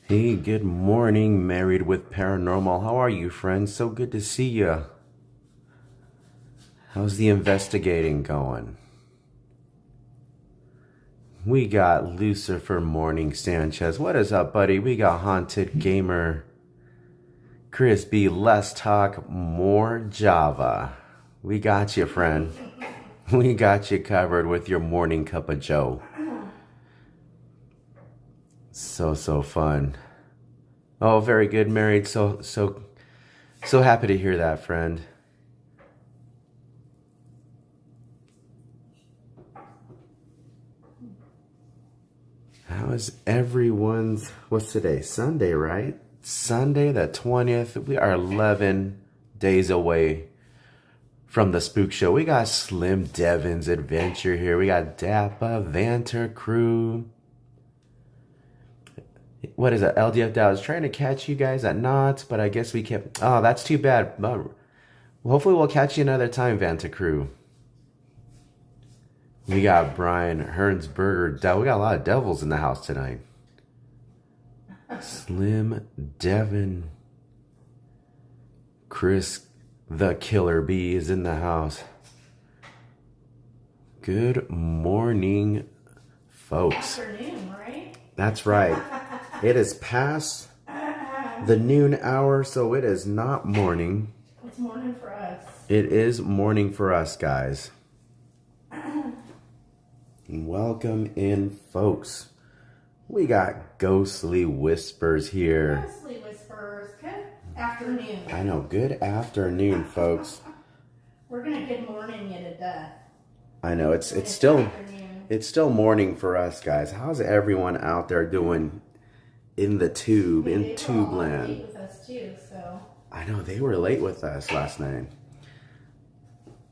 Hey, good morning, Married with Paranormal. How are you, friends? So good to see you. How's the investigating going? We got Lucifer Morning Sanchez. What is up, buddy? We got Haunted Gamer. Chris B. Less talk, more Java. We got you, friend. We got you covered with your morning cup of joe. So fun. Oh, very good, Married. So happy to hear that, friend. How is everyone's, what's today? Sunday, right? Sunday the 20th. We are 11 days away from the spook show. We got Slim Devin's Adventure here. We got Dappa, Vanter Crew. What is it? LDF I was trying to catch you guys at Knots, but I guess we kept, oh, that's too bad. But hopefully we'll catch you another time, Vanter Crew. We got Brian Hernsberger. We got a lot of devils in the house tonight. Slim, Devin, Chris, the Killer Bee is in the house. Good morning, folks. Afternoon, right? That's right. It is past the noon hour, so it is not morning. It's morning for us. It is morning for us, guys. Welcome in, folks. We got Ghostly Whispers here. Ghostly Whispers. Good afternoon. I know. Good afternoon, folks. We're gonna good morning you to death. I know it's still morning for us, guys. How's everyone out there doing in the tube, in tube land? Late with us too, so. I know they were late with us last night.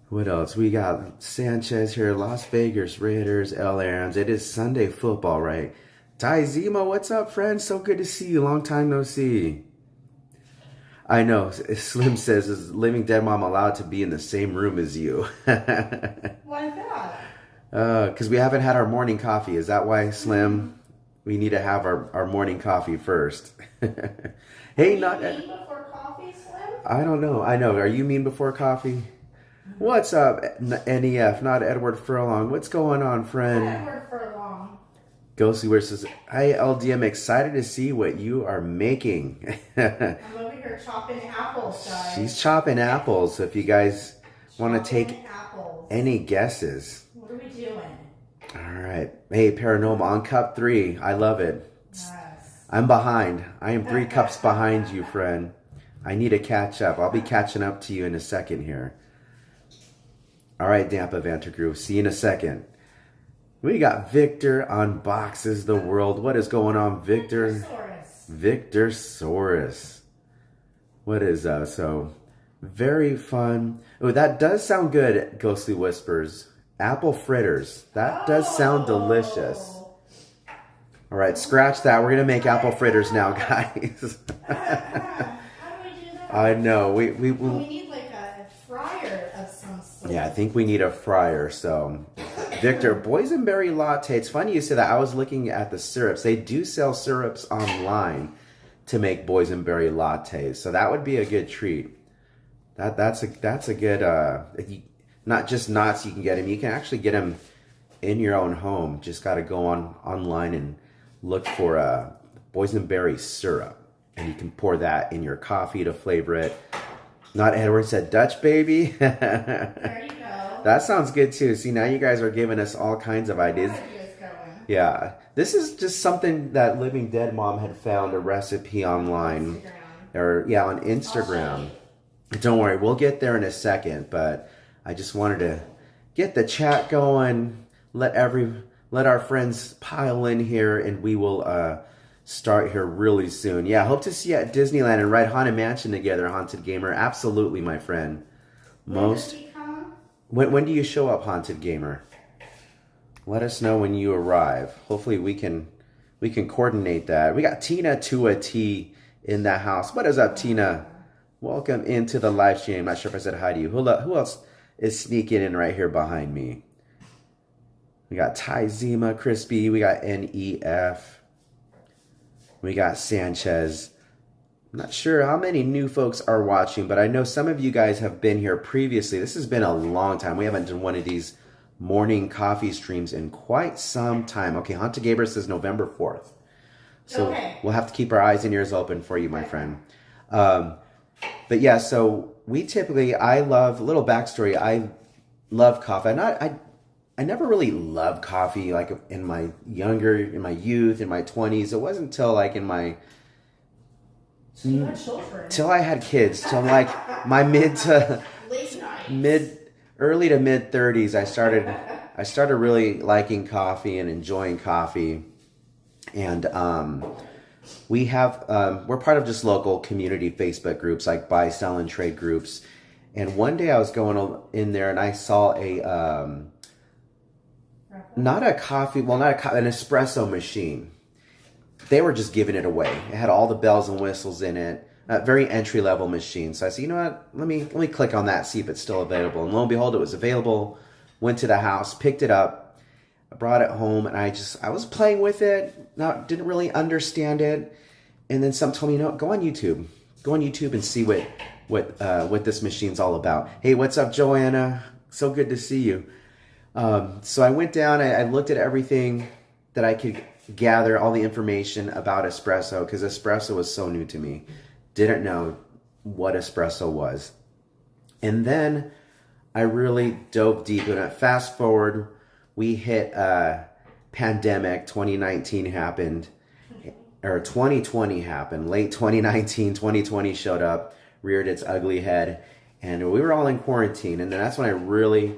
What else? We got Sanchez here, Las Vegas Raiders, L. Aarons. It is Sunday football, right? Ty Zima, what's up, friend? So good to see you. Long time no see. I know. Slim says, is Living Dead Mom allowed to be in the same room as you? Why that? Because we haven't had our morning coffee. Is that why, Slim? We need to have our morning coffee first. Hey, not mean before coffee, Slim? I don't know. I know. Are you mean before coffee? What's up, NEF? Not Edward Furlong. What's going on, friend? Edward Furlong. Ghostly Weird says, hi, LDM. Excited to see what you are making. I'm over here chopping apples, guys. She's chopping apples. If you guys want to take apples. Any guesses. What are we doing? All right. Hey, Paranormal on cup 3. I love it. Yes. I'm behind. I am 3 cups behind you, friend. I need to catch up. I'll be catching up to you in a second here. All right, Dampa Vantergroove. See you in a second. We got Victor unboxes the world. What is going on, Victor? Victor Saurus. What is that? So, very fun. Oh, that does sound good, Ghostly Whispers. Apple fritters. That does sound delicious. All right, scratch that. We're going to make apple fritters now, guys. How do we do that? I know. We need like a fryer of some sort. Yeah, I think we need a fryer. So, Victor, boysenberry latte. It's funny you say that. I was looking at the syrups. They do sell syrups online to make boysenberry lattes. So that would be a good treat. That's a good. Not just knots you can get them. You can actually get them in your own home. Just got to go online and look for boysenberry syrup, and you can pour that in your coffee to flavor it. Not Edward said Dutch baby. There you go. That sounds good too. See, now you guys are giving us all kinds of ideas. Yeah, this is just something that Living Dead Mom had found a recipe online, on Instagram. Don't worry, we'll get there in a second. But I just wanted to get the chat going. Let our friends pile in here, and we will start here really soon. Yeah, hope to see you at Disneyland and ride Haunted Mansion together, Haunted Gamer. Absolutely, my friend. When do you show up, Haunted Gamer? Let us know when you arrive. Hopefully we can coordinate that. We got Tina to a T in the house. What is up, Tina? Welcome into the live stream. Not sure if I said hi to you. Who else is sneaking in right here behind me? We got Ty Zima, Crispy. We got NEF. We got Sanchez. I'm not sure how many new folks are watching, but I know some of you guys have been here previously. This has been a long time. We haven't done one of these morning coffee streams in quite some time. Okay, Hunter Gabriel says November 4th. So we'll have to keep our eyes and ears open for you, my friend. But yeah, so I love, a little backstory, I love coffee. I never really loved coffee like in my youth, in my 20s. It wasn't until like in my... Till I had kids, till like my early to mid 30s, I started really liking coffee and enjoying coffee. And we're part of just local community Facebook groups like buy, sell, and trade groups. And one day I was going in there and I saw an espresso machine. They were just giving it away. It had all the bells and whistles in it. Very entry-level machine. So I said, you know what? Let me click on that, see if it's still available. And lo and behold, it was available. Went to the house, picked it up. I brought it home, and I was playing with it. Didn't really understand it. And then some told me, go on YouTube. Go on YouTube and see what this machine's all about. Hey, what's up, Joanna? So good to see you. So I went down, I looked at everything that I could gather, all the information about espresso, because espresso was so new to me. Didn't know what espresso was. And then I really dove deep in it. Fast forward, we hit pandemic, 2019 happened, or 2020 happened, late 2019, 2020 showed up, reared its ugly head, and we were all in quarantine. And then that's when I really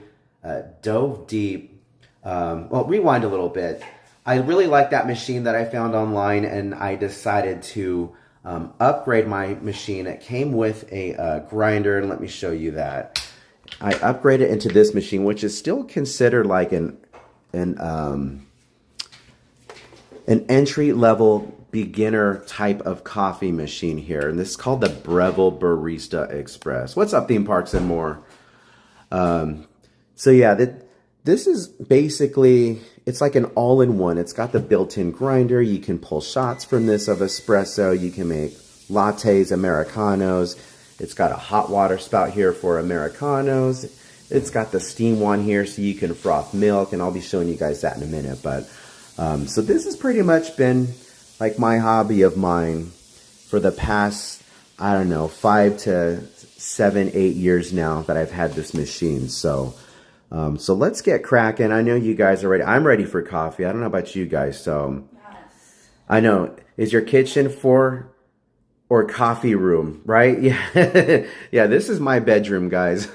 dove deep. Rewind a little bit. I really liked that machine that I found online, and I decided to upgrade my machine. It came with a grinder, and let me show you that. I upgraded into this machine, which is still considered like an entry-level beginner type of coffee machine here. And this is called the Breville Barista Express. What's up, Theme Parks and More? So yeah, this is basically, it's like an all-in-one. It's got the built-in grinder. You can pull shots from this of espresso. You can make lattes, Americanos. It's got a hot water spout here for Americanos. It's got the steam one here so you can froth milk, and I'll be showing you guys that in a minute. But so this has pretty much been like my hobby of mine for the past, I don't know, 5 to 7, 8 years now that I've had this machine. So let's get cracking. I know you guys are ready. I'm ready for coffee. I don't know about you guys. So Yes. I know. Is your kitchen or coffee room, right? Yeah. Yeah, this is my bedroom, guys.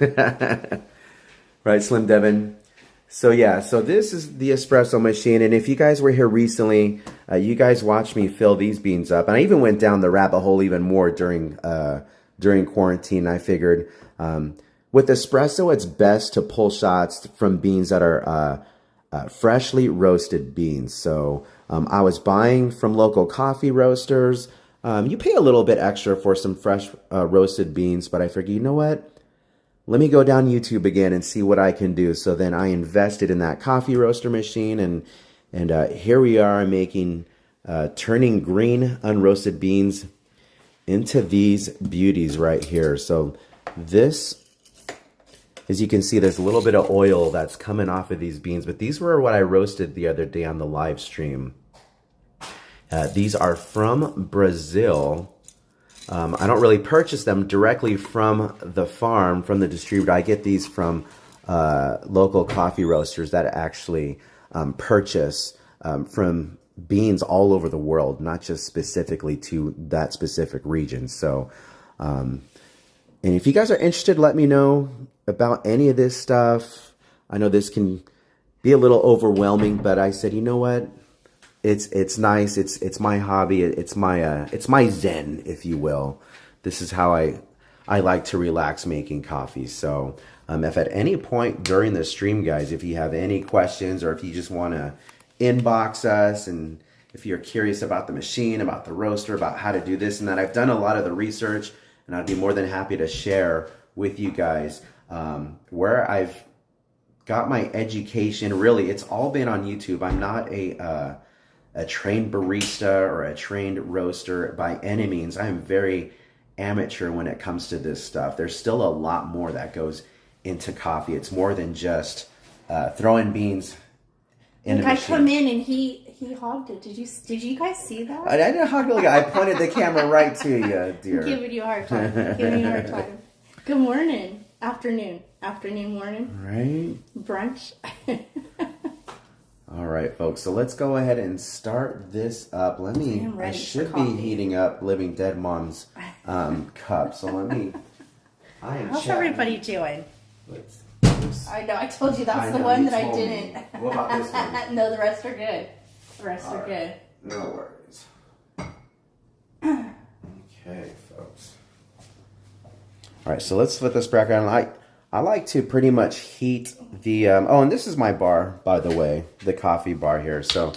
Right, Slim Devin? So yeah, so this is the espresso machine. And if you guys were here recently, you guys watched me fill these beans up. And I even went down the rabbit hole even more during quarantine. I figured with espresso, it's best to pull shots from beans that are freshly roasted beans. So I was buying from local coffee roasters. You pay a little bit extra for some fresh roasted beans, but I figured, you know what? Let me go down YouTube again and see what I can do. So then I invested in that coffee roaster machine, and here we are making, turning green unroasted beans into these beauties right here. So this, as you can see, there's a little bit of oil that's coming off of these beans, but these were what I roasted the other day on the live stream. These are from Brazil. I don't really purchase them directly from the farm, from the distributor. I get these from local coffee roasters that actually purchase from beans all over the world, not just specifically to that specific region. So, and if you guys are interested, let me know about any of this stuff. I know this can be a little overwhelming, but I said, you know what? It's nice. It's my hobby. It's my zen, if you will. This is how I like to relax making coffee. So if at any point during the stream, guys, if you have any questions or if you just want to inbox us, and if you're curious about the machine, about the roaster, about how to do this and that, I've done a lot of the research, and I'd be more than happy to share with you guys where I've got my education. Really, it's all been on YouTube. I'm not a trained barista or a trained roaster by any means. I am very amateur when it comes to this stuff. There's still a lot more that goes into coffee. It's more than just throwing beans in a machine. I come in and he hogged it. Did you guys see that? I didn't hog it. I pointed the camera right to you, dear. I'm giving you a hard time. Giving you a hard time. Good morning. Afternoon, morning. Right. Brunch. All right, folks. So let's go ahead and start this up. I should be heating up Living Dead Mom's cup. So How's everybody doing? Oops. I know. I told you that's the one that I didn't. What about this one? No, the rest are good. The rest are good. No worries. Okay, folks. All right, so let's flip this back on. I like to pretty much heat the... and this is my bar, by the way, the coffee bar here. So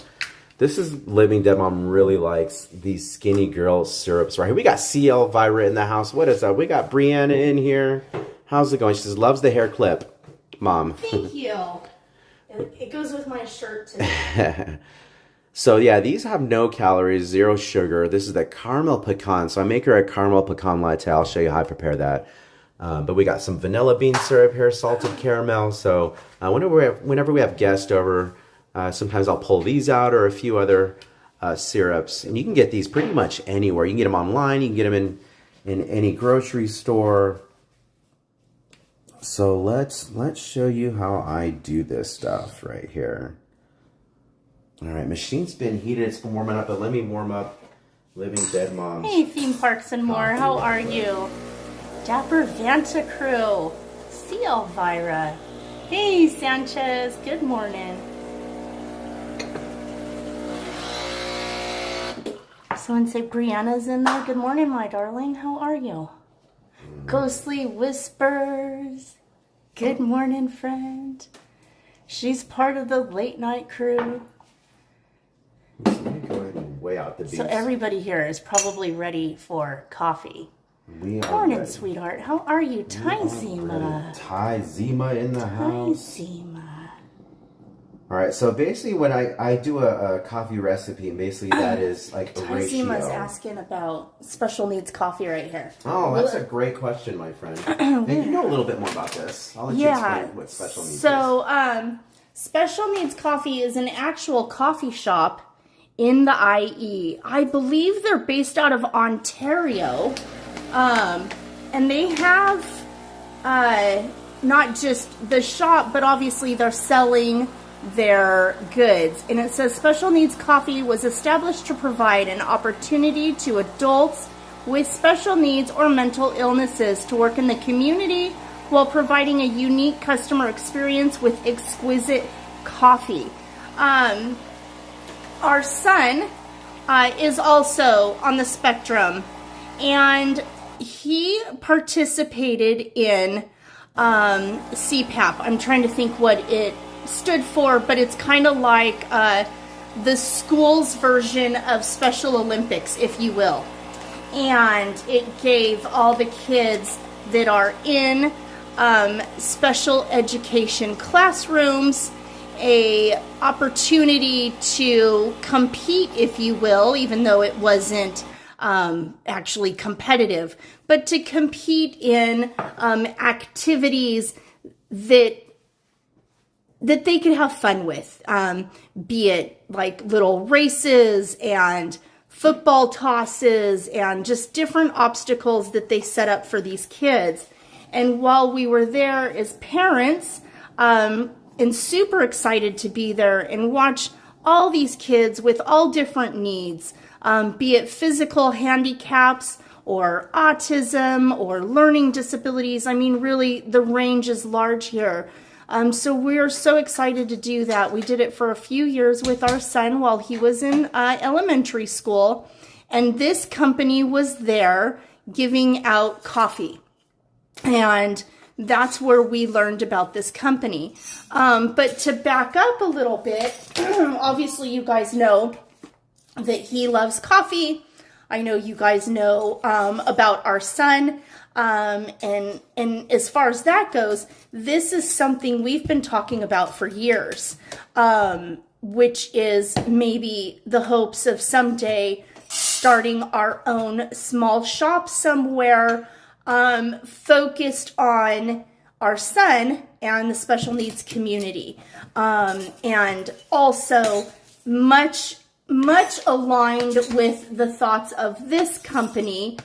this is Living Dead Mom really likes these Skinny Girl syrups right here. We got CL Elvira in the house. What is that? We got Brianna in here. How's it going? She says, loves the hair clip, Mom. Thank you. It goes with my shirt today. So yeah, these have no calories, 0 sugar. This is the caramel pecan. So I make her a caramel pecan latte. I'll show you how I prepare that. But we got some vanilla bean syrup here, salted caramel. So whenever we have guests over, sometimes I'll pull these out or a few other syrups. And you can get these pretty much anywhere. You can get them online. You can get them in any grocery store. So let's show you how I do this stuff right here. All right, machine's been heated. It's been warming up, but let me warm up Living Dead Mom's. Hey, Theme Parks and More. How are you? Dapper Vanta Crew. See Elvira. Hey, Sanchez. Good morning. Someone say Brianna's in there. Good morning, my darling. How are you? Ghostly Whispers. Good morning, friend. She's part of the late night crew. Let me go ahead and weigh out the beans. So everybody here is probably ready for coffee. Morning, sweetheart. How are you? Ty Zima. Ty Zima in the house. Ty Zima. All right, so basically when I do a coffee recipe, and basically that is like a Ty ratio. Zima's asking about special needs coffee right here. Oh, that's a great question, my friend. And you know a little bit more about this. I'll let you explain what special needs is. So, Special Needs Coffee is an actual coffee shop in the IE. I believe they're based out of Ontario. And they have not just the shop, but obviously they're selling their goods. And it says Special Needs Coffee was established to provide an opportunity to adults with special needs or mental illnesses to work in the community while providing a unique customer experience with exquisite coffee. Our son is also on the spectrum, and he participated in CPAP. I'm trying to think what it stood for, but it's kind of like the school's version of Special Olympics, if you will. And it gave all the kids that are in special education classrooms a opportunity to compete, if you will, even though it wasn't actually competitive, but to compete in activities that they could have fun with, be it like little races and football tosses and just different obstacles that they set up for these kids. And while we were there as parents, and super excited to be there and watch all these kids with all different needs, be it physical handicaps or autism or learning disabilities. I mean, really, the range is large here. So we're so excited to do that. We did it for a few years with our son while he was in elementary school. And this company was there giving out coffee. And that's where we learned about this company. But to back up a little bit, obviously you guys know that he loves coffee. I know you guys know about our son. And as far as that goes, this is something we've been talking about for years. which is maybe the hopes of someday starting our own small shop somewhere, focused on our son and the special needs community. And also much aligned with the thoughts of this company,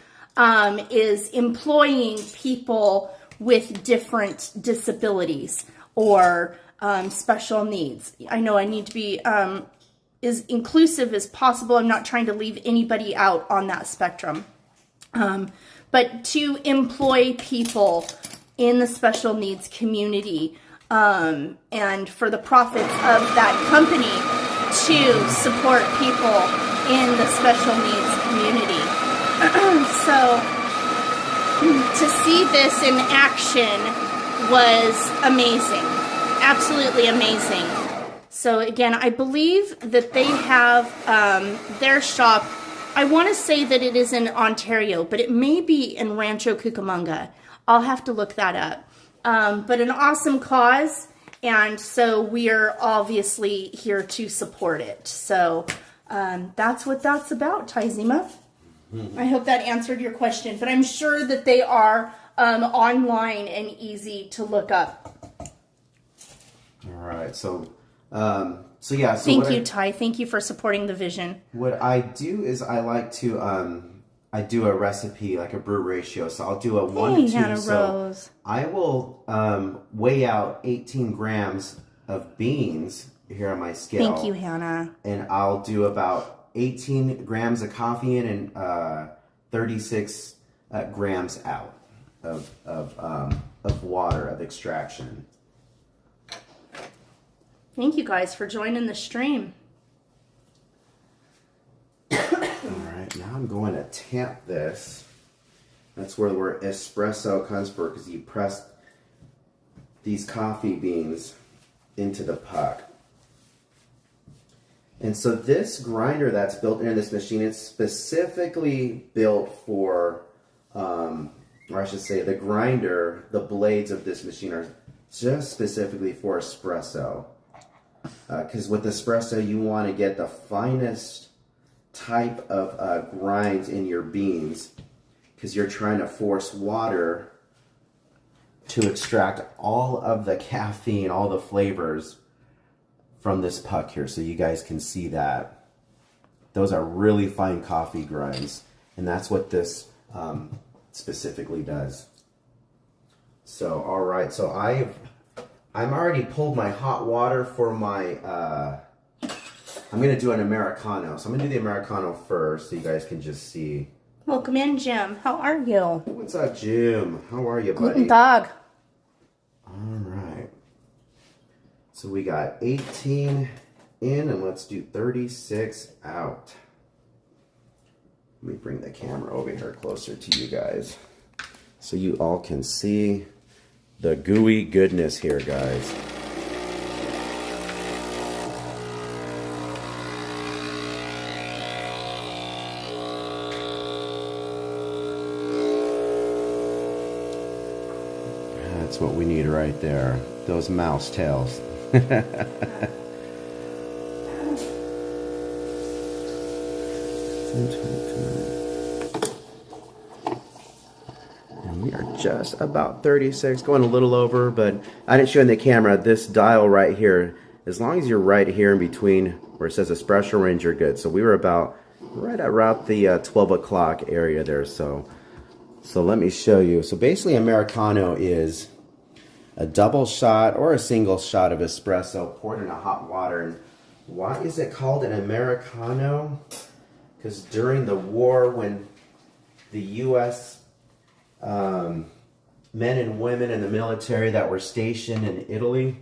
is employing people with different disabilities or special needs. I know I need to be as inclusive as possible. I'm not trying to leave anybody out on that spectrum. But to employ people in the special needs community, and for the profits of that company to support people in the special needs community. So to see this in action was amazing. Absolutely amazing. So again, I believe that they have their shop. I want to say that it is in Ontario, but it may be in Rancho Cucamonga. I'll have to look that up. But an awesome cause, and so we are obviously here to support it. So that's what that's about, Taizima. I hope that answered your question, but I'm sure that they are online and easy to look up. All right, so yeah. So thank you, Ty. Thank you for supporting the vision. What I do is I like to I do a recipe, like a brew ratio. So I'll do a 1 to 2. Hannah So Rose. I will weigh out 18 grams of beans here on my scale. Thank you, Hannah. And I'll do about 18 grams of coffee in and 36 grams out of water, of extraction. Thank you guys for joining the stream. Alright, now I'm going to tamp this. That's where the word espresso comes from, because you press these coffee beans into the puck. And so this grinder that's built into this machine, it's specifically built for, or I should say the grinder, the blades of this machine are just specifically for espresso. Because with espresso, you want to get the finest type of grinds in your beans, because you're trying to force water to extract all of the caffeine, all the flavors from this puck here, so you guys can see that. Those are really fine coffee grinds, and that's what this specifically does. So, all right, so I'm already pulled my hot water for my, I'm going to do an Americano. So I'm going to do the Americano first so you guys can just see. Welcome in, Jim. How are you? What's up, Jim? How are you, buddy? Guten Tag. All right. So we got 18 in, and let's do 36 out. Let me bring the camera over here closer to you guys so you all can see the gooey goodness here, guys. That's what we need right there. Those mouse tails. And we are just about 36, going a little over, but I didn't show in the camera. This dial right here, as long as you're right here in between where it says espresso range, you're good. So we were about right around the 12 o'clock area there. So let me show you. So basically, Americano is a double shot or a single shot of espresso poured in a hot water. And why is it called an Americano? Because during the war, when the U.S. Men and women in the military that were stationed in Italy,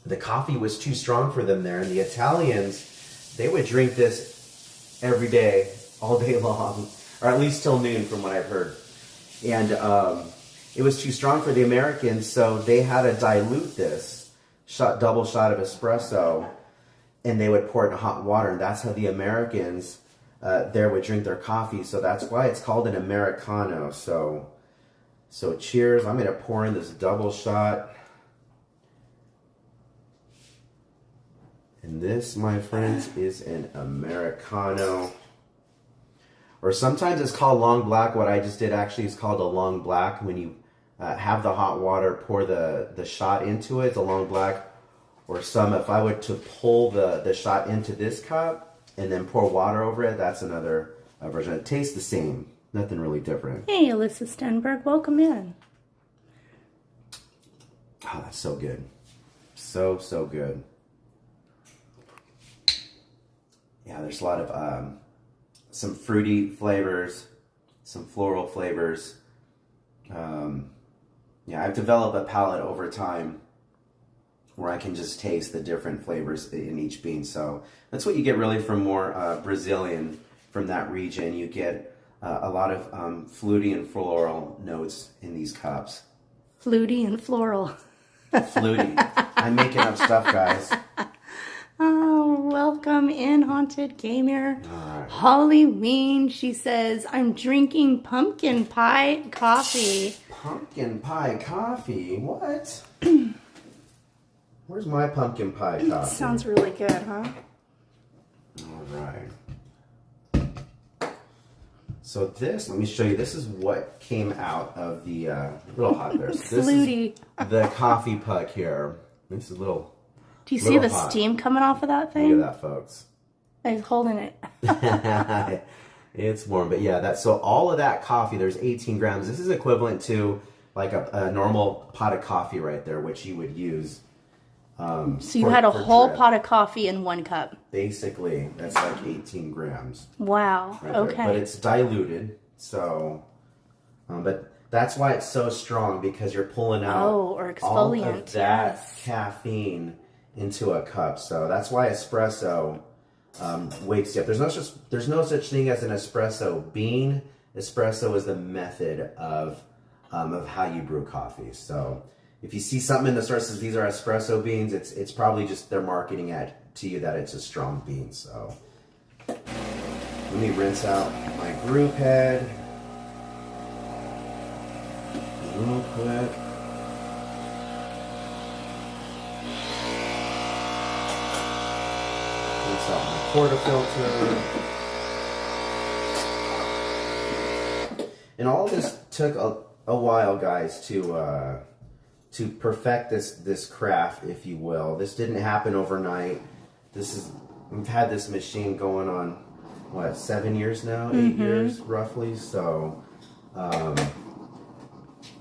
the coffee was too strong for them there. And the Italians, they would drink this every day, all day long, or at least till noon from what I've heard. And it was too strong for the Americans, so they had to dilute this double shot of espresso, and they would pour it in hot water, and that's how the Americans there would drink their coffee. So that's why it's called an Americano. So cheers. I'm going to pour in this double shot. And this, my friends, is an Americano. Or sometimes it's called long black. What I just did actually is called a long black. When you have the hot water, pour the shot into it, the long black. Or some, if I were to pull the shot into this cup and then pour water over it, that's another version. It tastes the same. Nothing really different. Hey, Alyssa Stenberg, welcome in. Oh, that's so good. So, so good. Yeah, there's a lot of some fruity flavors, some floral flavors. Yeah, I've developed a palate over time where I can just taste the different flavors in each bean. So that's what you get really from more Brazilian, from that region. You get a lot of fruity and floral notes in these cups. Fluty and floral. Fluty. I'm making up stuff, guys. Oh, welcome in, Haunted Gamer. All right. Halloween, she says, I'm drinking pumpkin pie coffee. Pumpkin pie coffee? What? Where's my pumpkin pie coffee? Sounds really good, huh? All right. So this, let me show you. This is what came out of the little hot there. So this Fluty. is the coffee puck here. This is a little. Do you see the hot. steam coming off of that thing? Look at that, folks. I was holding it. It's warm, but yeah, so all of that coffee, there's 18 grams. This is equivalent to like a normal pot of coffee right there, which you would use. So you had a whole pot of coffee in 1 cup. Basically, that's like 18 grams. Wow. Right Okay. there. But it's diluted, so. But that's why it's so strong, because you're pulling out or exfoliant, all of that yes. caffeine into a cup. So that's why espresso wakes you up. There's no such thing as an espresso bean. Espresso is the method of how you brew coffee. So if you see something in the store that says these are espresso beans, it's probably just they're marketing it to you that it's a strong bean. So let me rinse out my brew head real quick. Rinse out my portafilter. And all of this took a while, guys, to perfect this craft, if you will. This didn't happen overnight. We've had this machine going on, what, 7 years now? 8 years, roughly. So, and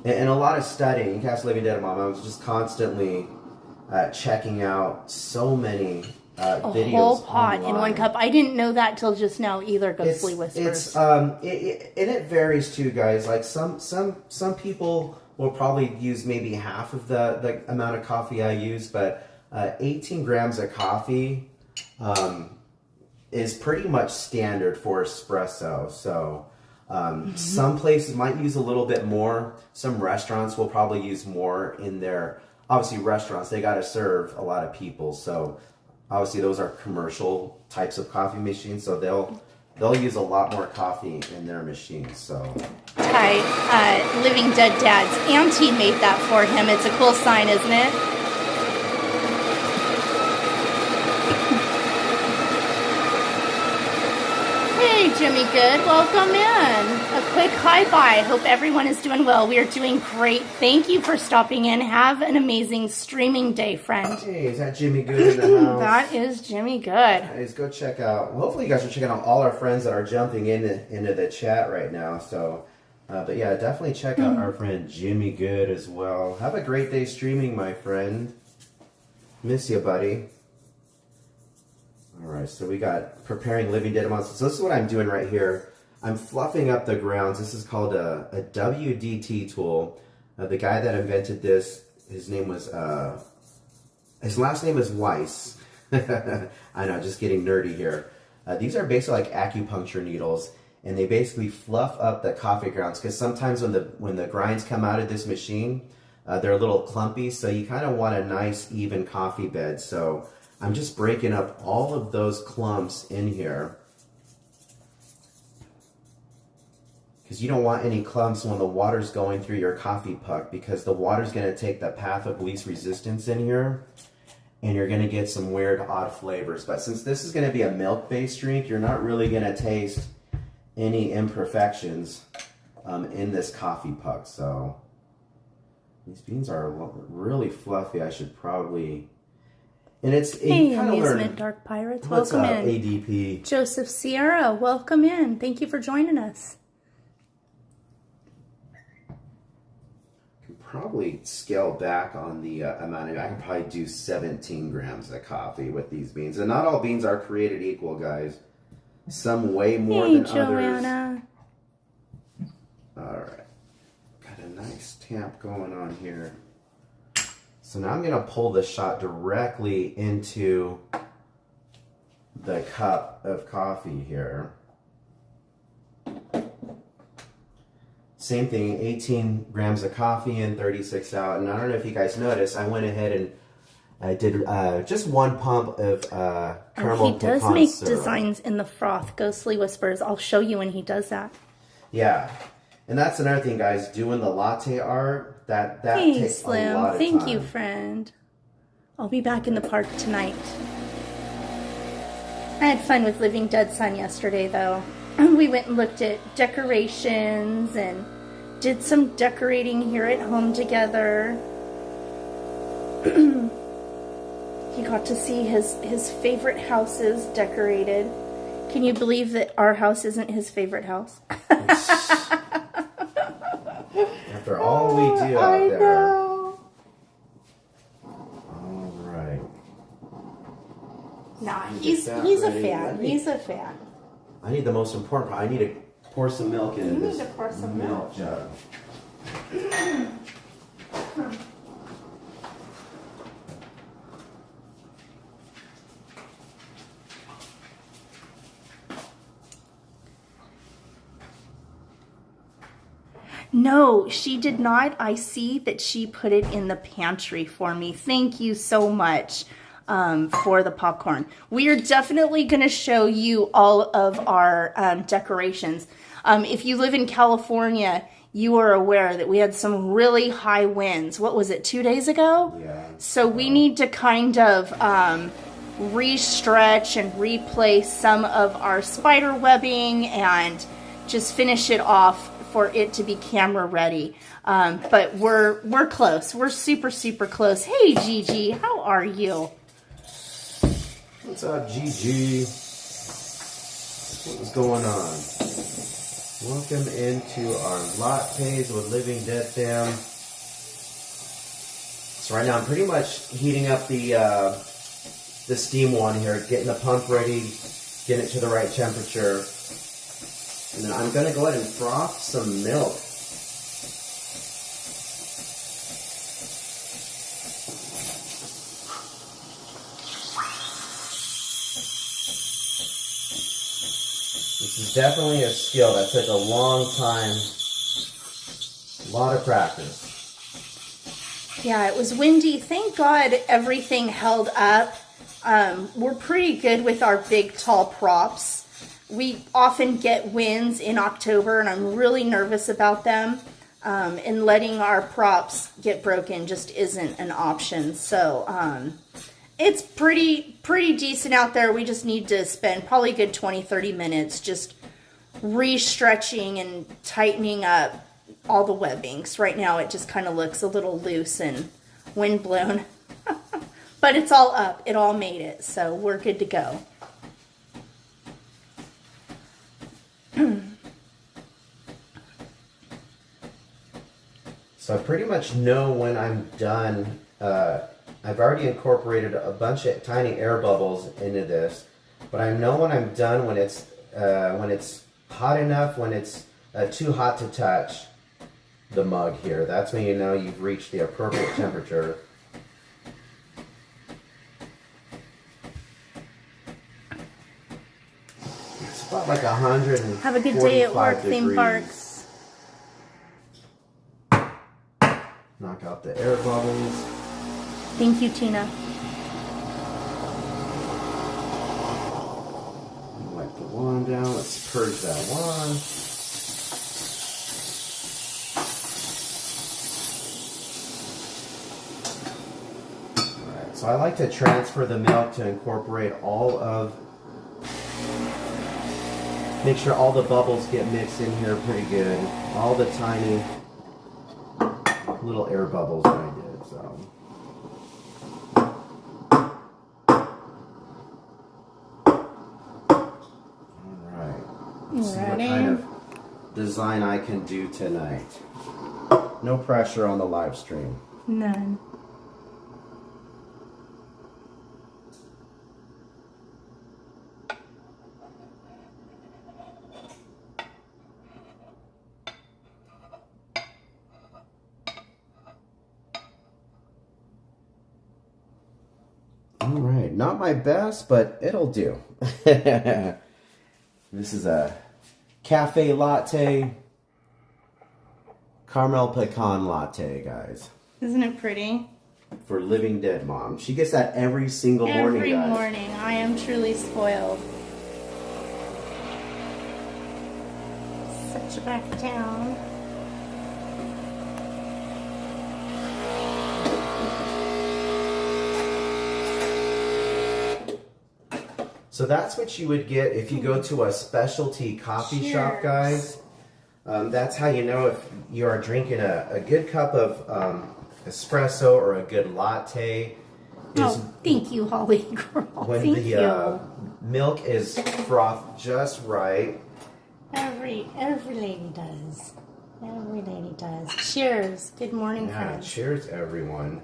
a lot of studying. You guys living dead, Mom. I was just constantly checking out so many videos. A whole pot online. in 1 cup. I didn't know that till just now either, Ghostly Whispers. It varies too, guys. Like some people will probably use maybe half of the amount of coffee I use, but 18 grams of coffee is pretty much standard for espresso. So some places might use a little bit more. Some restaurants will probably use more in their, obviously restaurants, they got to serve a lot of people. So obviously those are commercial types of coffee machines. So they'll use a lot more coffee in their machines. So Hi, Living Dead Dad's auntie made that for him. It's a cool sign, isn't it? Hey, Jimmy Good, welcome in. A quick hi-bye. Hope everyone is doing well. We are doing great. Thank you for stopping in. Have an amazing streaming day, friend. hey, is that Jimmy Good in the house? That is Jimmy Good. Guys, go check out. Well, hopefully you guys are checking out all our friends that are jumping into the chat right now. So, but yeah, definitely check out our friend Jimmy Good as well. Have a great day streaming, my friend. Miss you, buddy. All right, so we got preparing Living Dead Monsters. So this is what I'm doing right here. I'm fluffing up the grounds. This is called a WDT tool. The guy that invented this, his last name is Weiss. I know, just getting nerdy here. These are basically like acupuncture needles, and they basically fluff up the coffee grounds, because sometimes when the grinds come out of this machine, they're a little clumpy, so you kind of want a nice even coffee bed. So I'm just breaking up all of those clumps in here, because you don't want any clumps when the water's going through your coffee puck, because the water's going to take the path of least resistance in here, and you're going to get some weird, odd flavors. But since this is going to be a milk-based drink, you're not really going to taste any imperfections in this coffee puck. So these beans are really fluffy. I should probably... And it's Hey, kind of Amusement learn Dark Pirates, what's welcome up, in. ADP. Joseph Sierra, welcome in. Thank you for joining us. Probably scale back on the amount of, I can probably do 17 grams of coffee with these beans. And not all beans are created equal, guys. Some way more Hey, than Joanna. others. Alright. Got a nice tamp going on here. So now I'm going to pull the shot directly into the cup of coffee here. Same thing, 18 grams of coffee in, 36 out. And I don't know if you guys noticed, I went ahead and I did just one pump of caramel He does pecan make syrup. designs in the froth, Ghostly Whispers. I'll show you when he does that. Yeah. And that's another thing, guys, doing the latte art, that Hey, takes a lot Slim. of Thank time. you, friend. I'll be back in the park tonight. I had fun with Living Dead Son yesterday, though. We went and looked at decorations and did some decorating here at home together. He got to see his favorite houses decorated. Can you believe that our house isn't his favorite house? After all we do out I there. know. All right. Nah, Get he's that a ready. fan. He's a fan. I need the most important part. I need to pour some milk into You need this to pour some milk jug. No, she did not. I see that she put it in the pantry for me. Thank you so much for the popcorn. We are definitely going to show you all of our decorations. If you live in California, you are aware that we had some really high winds. What was it, 2 days ago? Yeah. So we need to kind of re-stretch and replace some of our spider webbing and just finish it off for it to be camera ready. But we're close. We're super, super close. Hey, Gigi, how are you? What's up, Gigi? What's going on? Welcome into our lattes with Living Dead fam. So right now I'm pretty much heating up the steam one here, getting the pump ready, getting it to the right temperature. And then I'm going to go ahead and froth some milk. This is definitely a skill that took a long time, a lot of practice. Yeah, it was windy. Thank God everything held up. We're pretty good with our big, tall props. We often get winds in October, and I'm really nervous about them. And letting our props get broken just isn't an option. So it's pretty decent out there. We just need to spend probably a good 20-30 minutes just re-stretching and tightening up all the webbings. Right now it just kind of looks a little loose and wind-blown. But it's all up. It all made it. So we're good to go. So I pretty much know when I'm done. I've already incorporated a bunch of tiny air bubbles into this, but I know when I'm done when it's hot enough, when it's too hot to touch the mug here. That's when you know you've reached the appropriate temperature. It's about like 145 Have a good day at work, degrees. theme parks. Knock out the air bubbles. Thank you, Tina. Wipe the wand down. Let's purge that wand. Alright, So I like to transfer the milk to incorporate make sure all the bubbles get mixed in here pretty good. All the tiny little air bubbles that I did, so. Alright. Let's see what kind of design I can do tonight. No pressure on the live stream. None. All right, not my best, but it'll do. This is a cafe latte, caramel pecan latte, guys. Isn't it pretty? For Living Dead Mom. She gets that every single morning, guys. Every morning. I am truly spoiled. Set you back down. So that's what you would get if you go to a specialty coffee shop, guys. That's how you know if you are drinking a good cup of espresso or a good latte. Oh, thank you, Holly girl. When Thank the you. milk is frothed just right. Every lady does. Every lady does. Cheers. Good morning, Yeah, friends. cheers, everyone.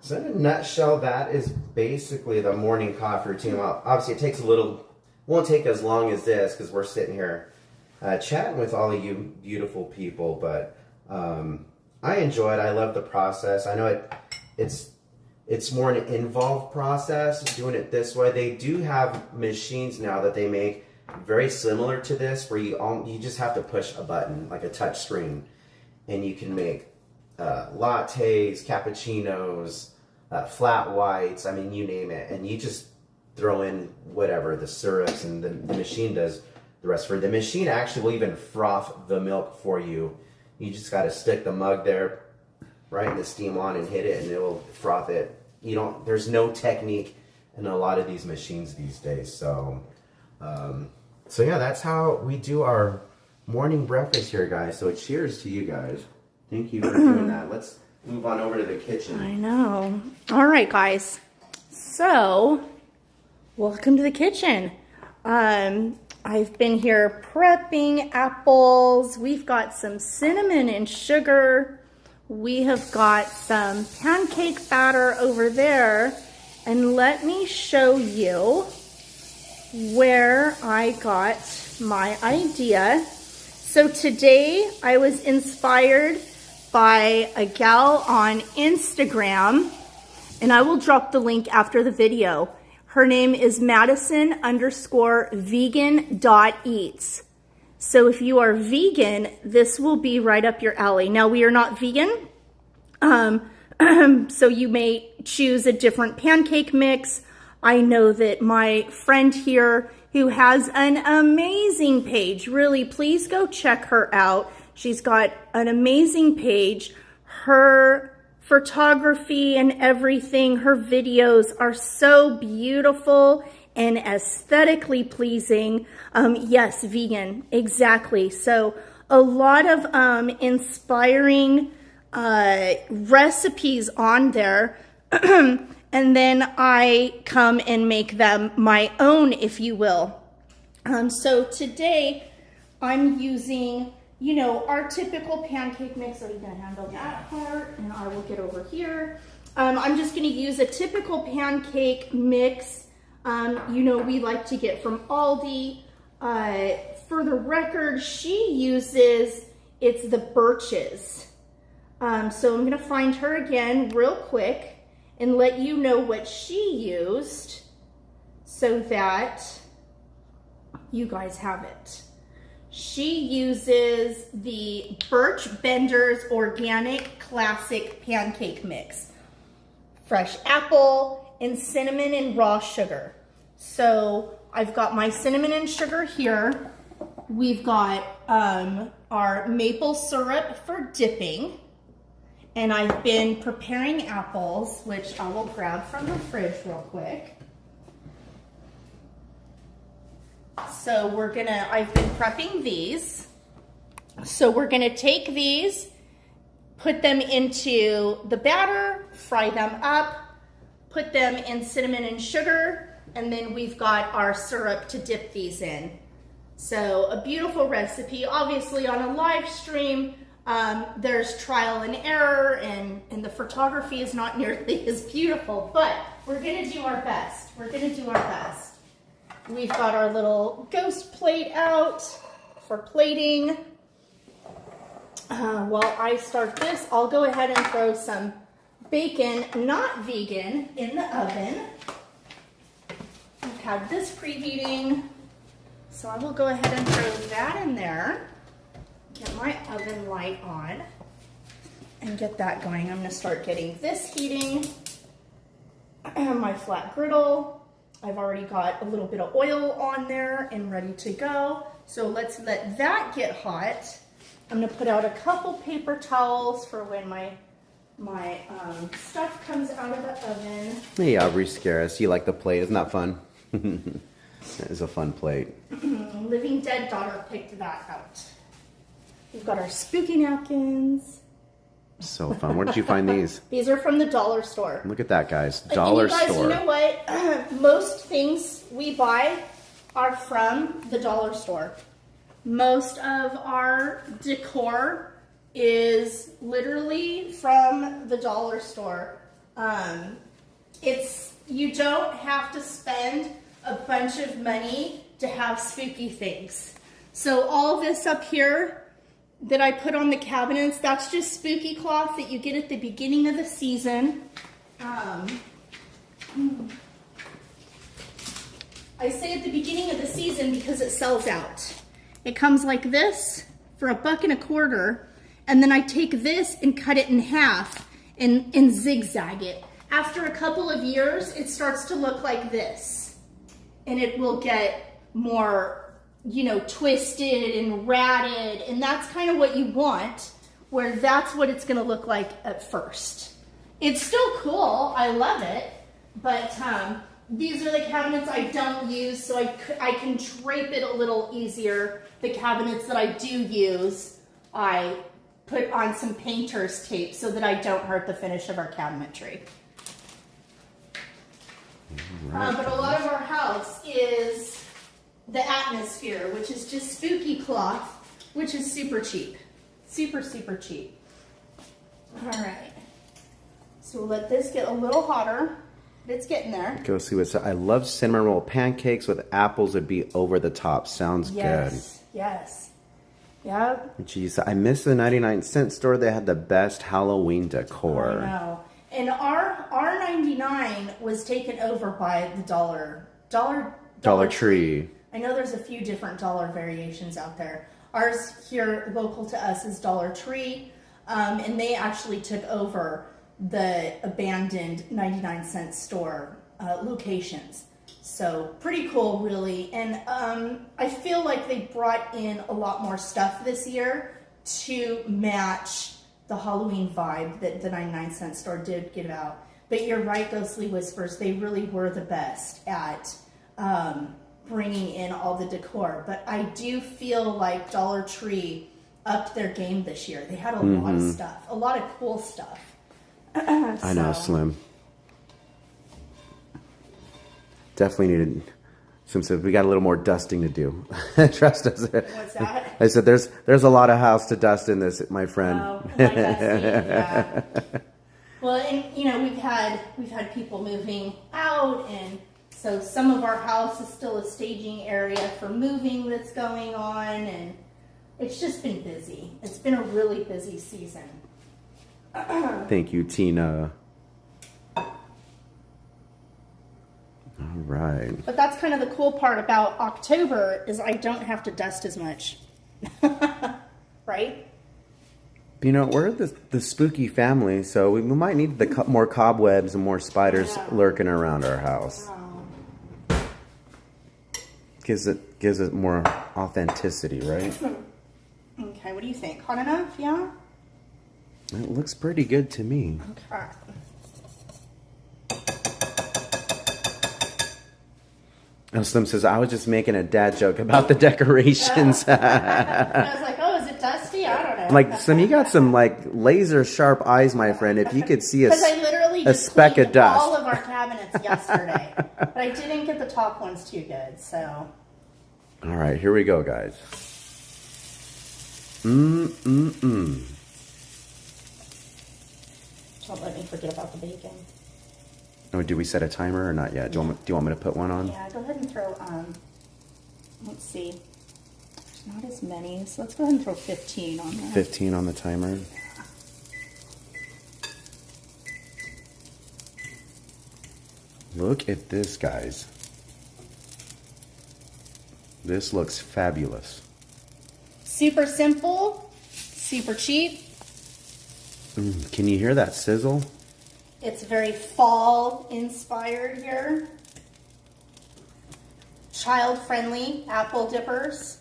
So in a nutshell, that is basically the morning coffee routine. Well, obviously, it won't take as long as this because we're sitting here chatting with all of you beautiful people. But I enjoy it. I love the process. I know it's more an involved process doing it this way. They do have machines now that they make very similar to this, where you just have to push a button like a touch screen, and you can make lattes, cappuccinos, flat whites, I mean, you name it. And you just throw in whatever, the syrups, and the machine does the rest for you. The machine actually will even froth the milk for you. You just got to stick the mug there, right, and the steam on and hit it, and it will froth it. There's no technique in a lot of these machines these days. So yeah, that's how we do our morning breakfast here, guys. So cheers to you guys. Thank you for doing that. Let's move on over to the kitchen. I know. All right, guys. So, welcome to the kitchen. I've been here prepping apples. We've got some cinnamon and sugar. We have got some pancake batter over there. And let me show you where I got my idea. So today I was inspired by a gal on Instagram, and I will drop the link after the video. Her name is Madison_vegan.eats. So if you are vegan, this will be right up your alley. Now, we are not vegan, so you may choose a different pancake mix. I know that my friend here who has an amazing page, really, please go check her out. She's got an amazing page. Her photography and everything, her videos are so beautiful and aesthetically pleasing. Yes, vegan, exactly. So a lot of inspiring recipes on there. And then I come and make them my own, if you will. So today I'm using, our typical pancake mix. Are you gonna handle that part? And I will get over here. I'm just gonna use a typical pancake mix. We like to get from Aldi. For the record, she uses, it's the Birches. So I'm gonna find her again real quick and let you know what she used so that you guys have it. She uses the Birch Bender's Organic Classic Pancake Mix. Fresh apple and cinnamon and raw sugar. So I've got my cinnamon and sugar here. We've got our maple syrup for dipping. And I've been preparing apples, which I will grab from the fridge real quick. So I've been prepping these. So we're gonna take these, put them into the batter, fry them up, put them in cinnamon and sugar, and then we've got our syrup to dip these in. So a beautiful recipe. Obviously on a live stream, there's trial and error, and the photography is not nearly as beautiful, but we're gonna do our best. We're gonna do our best. We've got our little ghost plate out for plating. While I start this, I'll go ahead and throw some bacon, not vegan, in the oven. I've had this preheating, so I will go ahead and throw that in there. Get my oven light on and get that going. I'm gonna start getting this heating. My flat griddle. I've already got a little bit of oil on there and ready to go. So let's let that get hot. I'm gonna put out a couple paper towels for when my stuff comes out of the oven. Hey, Aubrey, scare us. You like the plate? Isn't that fun? That is a fun plate. Living Dead daughter picked that out. We've got our spooky napkins. So fun. Where did you find these? These are from the dollar store. Look at that, guys. Dollar and you guys, store. You know what? Most things we buy are from the dollar store. Most of our decor is literally from the dollar store. You don't have to spend a bunch of money to have spooky things. So all this up here that I put on the cabinets, that's just spooky cloth that you get at the beginning of the season. I say at the beginning of the season because it sells out. It comes like this for $1.25, and then I take this and cut it in half and zigzag it. After a couple of years, it starts to look like this, and it will get more, twisted and ratted, and that's kind of what you want, where that's what it's gonna look like at first. It's still cool, I love it, but these are the cabinets I don't use, so I can drape it a little easier. The cabinets that I do use, I put on some painter's tape so that I don't hurt the finish of our cabinetry. Right. But a lot of our house is the atmosphere, which is just spooky cloth, which is super cheap. Super, super cheap. All right. So we'll let this get a little hotter. It's getting there. Go see what's. I love cinnamon roll pancakes with apples. Would be over the top. Sounds good. Yes. Yep. Jeez, I miss the 99-cent store. They had the best Halloween decor. I know. And our 99 was taken over by the Dollar Tree. I know there's a few different dollar variations out there. Ours here local to us is Dollar Tree, and they actually took over the abandoned 99-cent store locations. So pretty cool, really. And I feel like they brought in a lot more stuff this year to match the Halloween vibe that the 99-cent store did give out. But you're right, Ghostly Whispers, they really were the best at bringing in all the decor. But I do feel like Dollar Tree upped their game this year. They had a lot of stuff, a lot of cool stuff. I know, Slim. Definitely needed. Slim said we got a little more dusting to do. Trust us. What's that? I said there's a lot of house to dust in this, my friend. Oh, my dusting, yeah. Well, and we've had people moving out, and so some of our house is still a staging area for moving that's going on, and it's just been busy. It's been a really busy season. Thank you, Tina. All right. But that's kind of the cool part about October is I don't have to dust as much. Right? We're the spooky family, so we might need more cobwebs and more spiders lurking around our house. Gives it more authenticity, right? Okay, what do you think? Hot enough? Yeah? It looks pretty good to me. Okay. Oh, Slim says, I was just making a dad joke about the decorations. I was like, oh, is it dusty? I don't know. Like, Slim, you got some, like, laser sharp eyes, my friend. If you could see Because I literally a just speck cleaned of dust. all of our cabinets yesterday. But I didn't get the top ones too good, so. All right, here we go, guys. Don't let me forget about the bacon. Oh, do we set a timer or not yet? Do you want me to put one on? Yeah, go ahead and throw, let's see. There's not as many, so let's go ahead and throw 15 on there. 15 on the timer. Look at this, guys. This looks fabulous. Super simple, super cheap. Can you hear that sizzle? It's very fall inspired here. Child friendly apple dippers.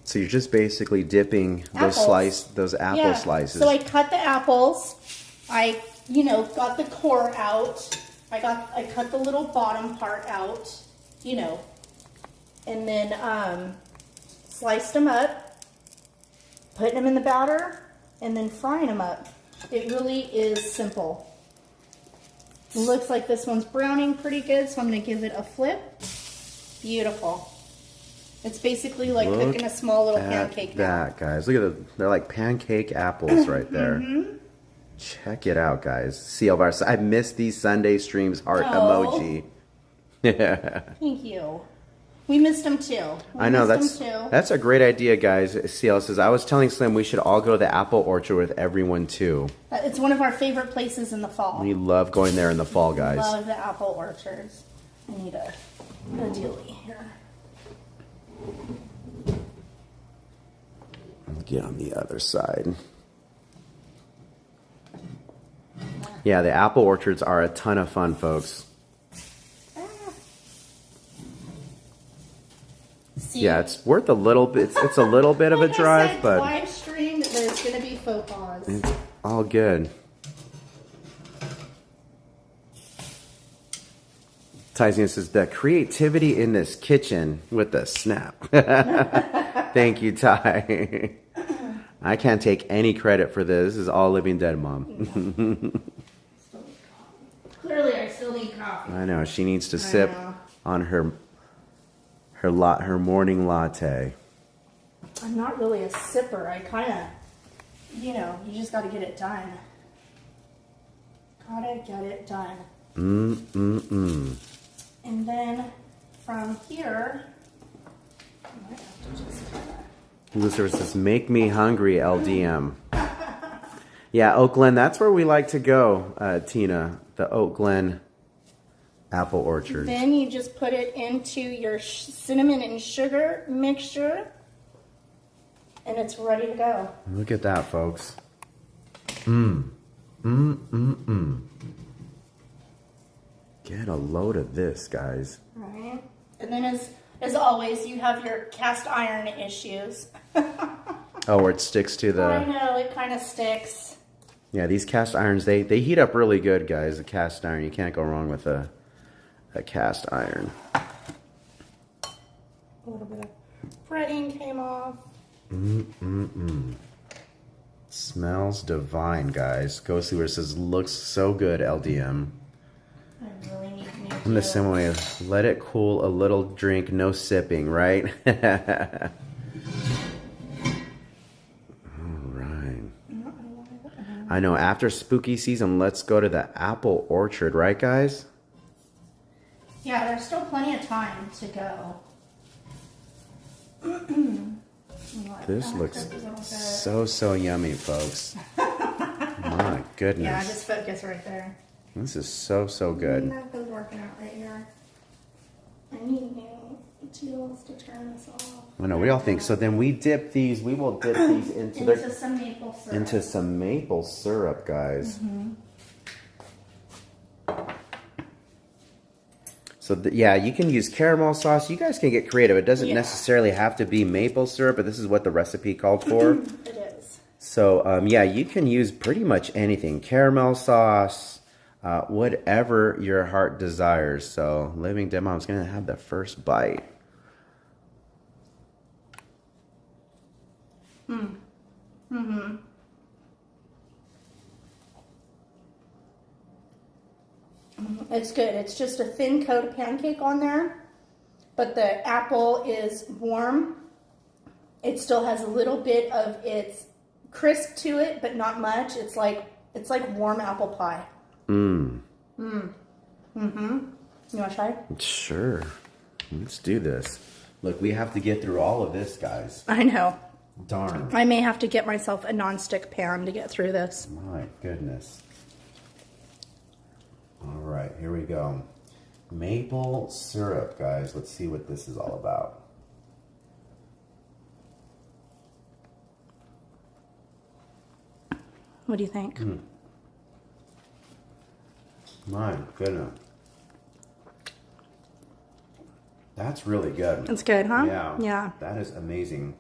So you're just basically dipping Apples. those apple slices. So I cut the apples. I, got the core out. I cut the little bottom part out, and then sliced them up, putting them in the batter, and then frying them up. It really is simple. It looks like this one's browning pretty good, so I'm going to give it a flip. Beautiful. It's basically like cooking a small little pancake now. That, guys. Look at they're like pancake apples right there. Check it out, guys. CLVR. I missed these Sunday streams. Heart emoji. Thank you. We missed them too. I know, that's a great idea, guys. CL says, I was telling Slim we should all go to the apple orchard with everyone too. It's one of our favorite places in the fall. We love going there in the fall, guys. Love the apple orchards. I need a dealie here. I'll get on the other side. Yeah, the apple orchards are a ton of fun, folks. See, Yeah, it's worth a little bit. It's a little bit of a drive, I said, but live stream, there's going to be faux pas. it's all good. Tyson says, the creativity in this kitchen with the snap. Thank you, Ty. I can't take any credit for this. This is all Living Dead, Mom. Clearly, I still need coffee. I know. She needs to sip on her morning latte. I'm not really a sipper. I kind of, you just got to get it done. Gotta get it done. And then from here, I might have to just Lucifer says, make me hungry, LDM. Yeah, Oak Glen, that's where we like to go, Tina. The Oak Glen apple orchard. Then you just put it into your cinnamon and sugar mixture, and it's ready to go. Look at that, folks. Get a load of this, guys. All right. And then as always, you have your cast iron issues. Oh, where it sticks to the... I know, it kind of sticks. Yeah, these cast irons, they heat up really good, guys. The cast iron, you can't go wrong with a cast iron. A little bit of breading came off. Smells divine, guys. Ghost Sewer says, looks so good, LDM. I really need new In the same way, let it cool a little drink, no sipping, right? All right. I know, after spooky season, let's go to the apple orchard, right, guys? Yeah, there's still plenty of time to go. This looks so yummy, folks. My goodness. Yeah, just focus right there. This is so good. That goes working out right here. I need new tools to turn this off. I know, we all think. So then we will dip these into some maple syrup. Into some maple syrup, guys. So yeah, you can use caramel sauce. You guys can get creative. It doesn't necessarily have to be maple syrup, but this is what the recipe called for. It is. So, yeah, you can use pretty much anything. Caramel sauce, whatever your heart desires. So, Living Dead Mom's going to have the first bite. It's good. It's just a thin coat of pancake on there, but the apple is warm. It still has a little bit of its crisp to it, but not much. It's like warm apple pie. You want to try? Sure. Let's do this. Look, we have to get through all of this, guys. I know. Darn. I may have to get myself a nonstick pan to get through this. My goodness. All right, here we go. Maple syrup, guys. Let's see what this is all about. What do you think? My goodness. That's really good. It's good, huh? Yeah. Yeah. That is amazing.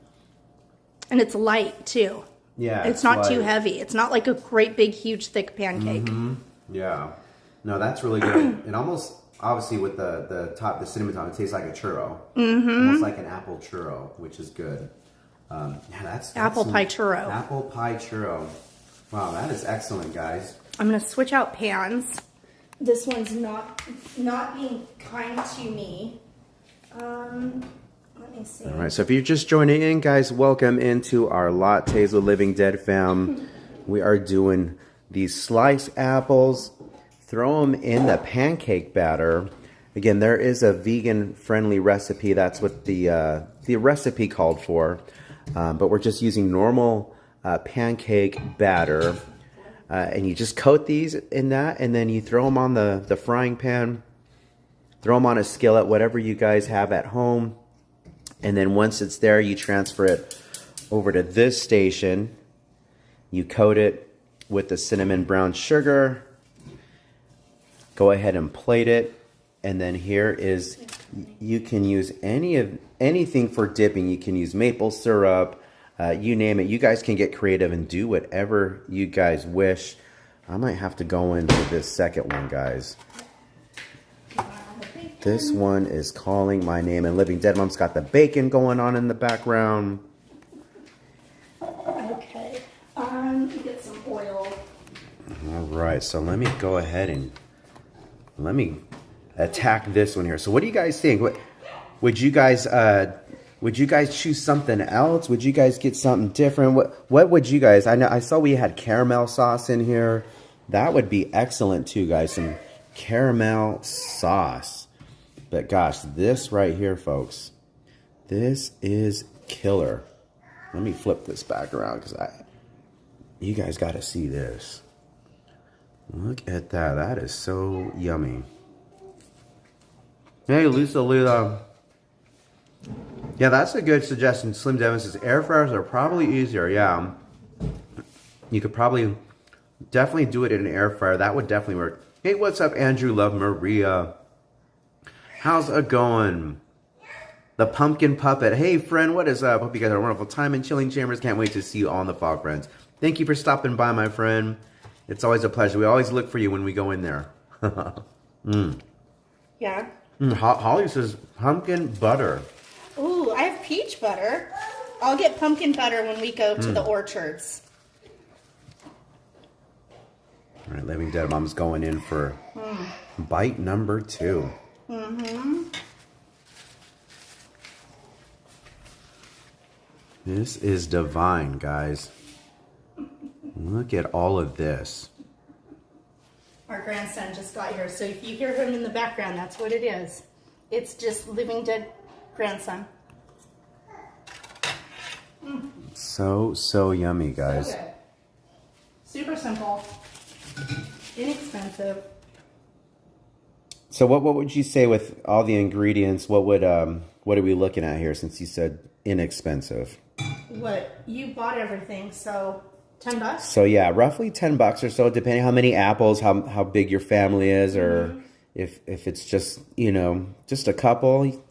And it's light, too. Yeah. It's not too light. heavy. It's not like a great, big, huge, thick pancake. Yeah. No, that's really good. And almost, obviously, with the cinnamon top, it tastes like a churro. Almost like an apple churro, which is good. Yeah, that's Apple pie churro. Apple pie churro. Wow, that is excellent, guys. I'm going to switch out pans. This one's not being kind to me. Let me see. All right, so if you're just joining in, guys, welcome into our Lattes with Living Dead fam. We are doing these sliced apples. Throw them in the pancake batter. Again, there is a vegan-friendly recipe. That's what the recipe called for. But we're just using normal pancake batter. And you just coat these in that, and then you throw them on the frying pan. Throw them on a skillet, whatever you guys have at home. And then once it's there, you transfer it over to this station. You coat it with the cinnamon brown sugar. Go ahead and plate it. And then here is, you can use anything for dipping. You can use maple syrup, you name it. You guys can get creative and do whatever you guys wish. I might have to go into this second one, guys. This one is calling my name, and Living Dead Mom's got the bacon going on in the background. Okay. Get some oil. All right, so let me go ahead and let me attack this one here. So what do you guys think? Would you guys choose something else? Would you guys get something different? What would you guys? I saw we had caramel sauce in here. That would be excellent too, guys. Some caramel sauce. But gosh, this right here, folks, this is killer. Let me flip this back around because you guys got to see this. Look at that. That is so yummy. Hey, Lisa. Yeah, that's a good suggestion. Slim Devin says air fryers are probably easier. Yeah. You could definitely do it in an air fryer. That would definitely work. Hey, what's up, Andrew Love Maria? How's it going? The pumpkin puppet. Hey, friend, what is up? Hope you guys had a wonderful time in Chilling Chambers. Can't wait to see you all in the fall, friends. Thank you for stopping by, my friend. It's always a pleasure. We always look for you when we go in there. Yeah. Holly says pumpkin butter. Ooh, I have peach butter. I'll get pumpkin butter when we go to the orchards. All right, Living Dead Mom's going in for bite number 2. This is divine, guys. Look at all of this. Our grandson just got here, so if you hear him in the background, that's what it is. It's just Living Dead grandson. So yummy, guys. So good. Super simple. Inexpensive. So what would you say with all the ingredients? What are we looking at here since you said inexpensive? What? You bought everything, so $10? So yeah, roughly $10 or so, depending how many apples, how big your family is, or if it's just, just a couple.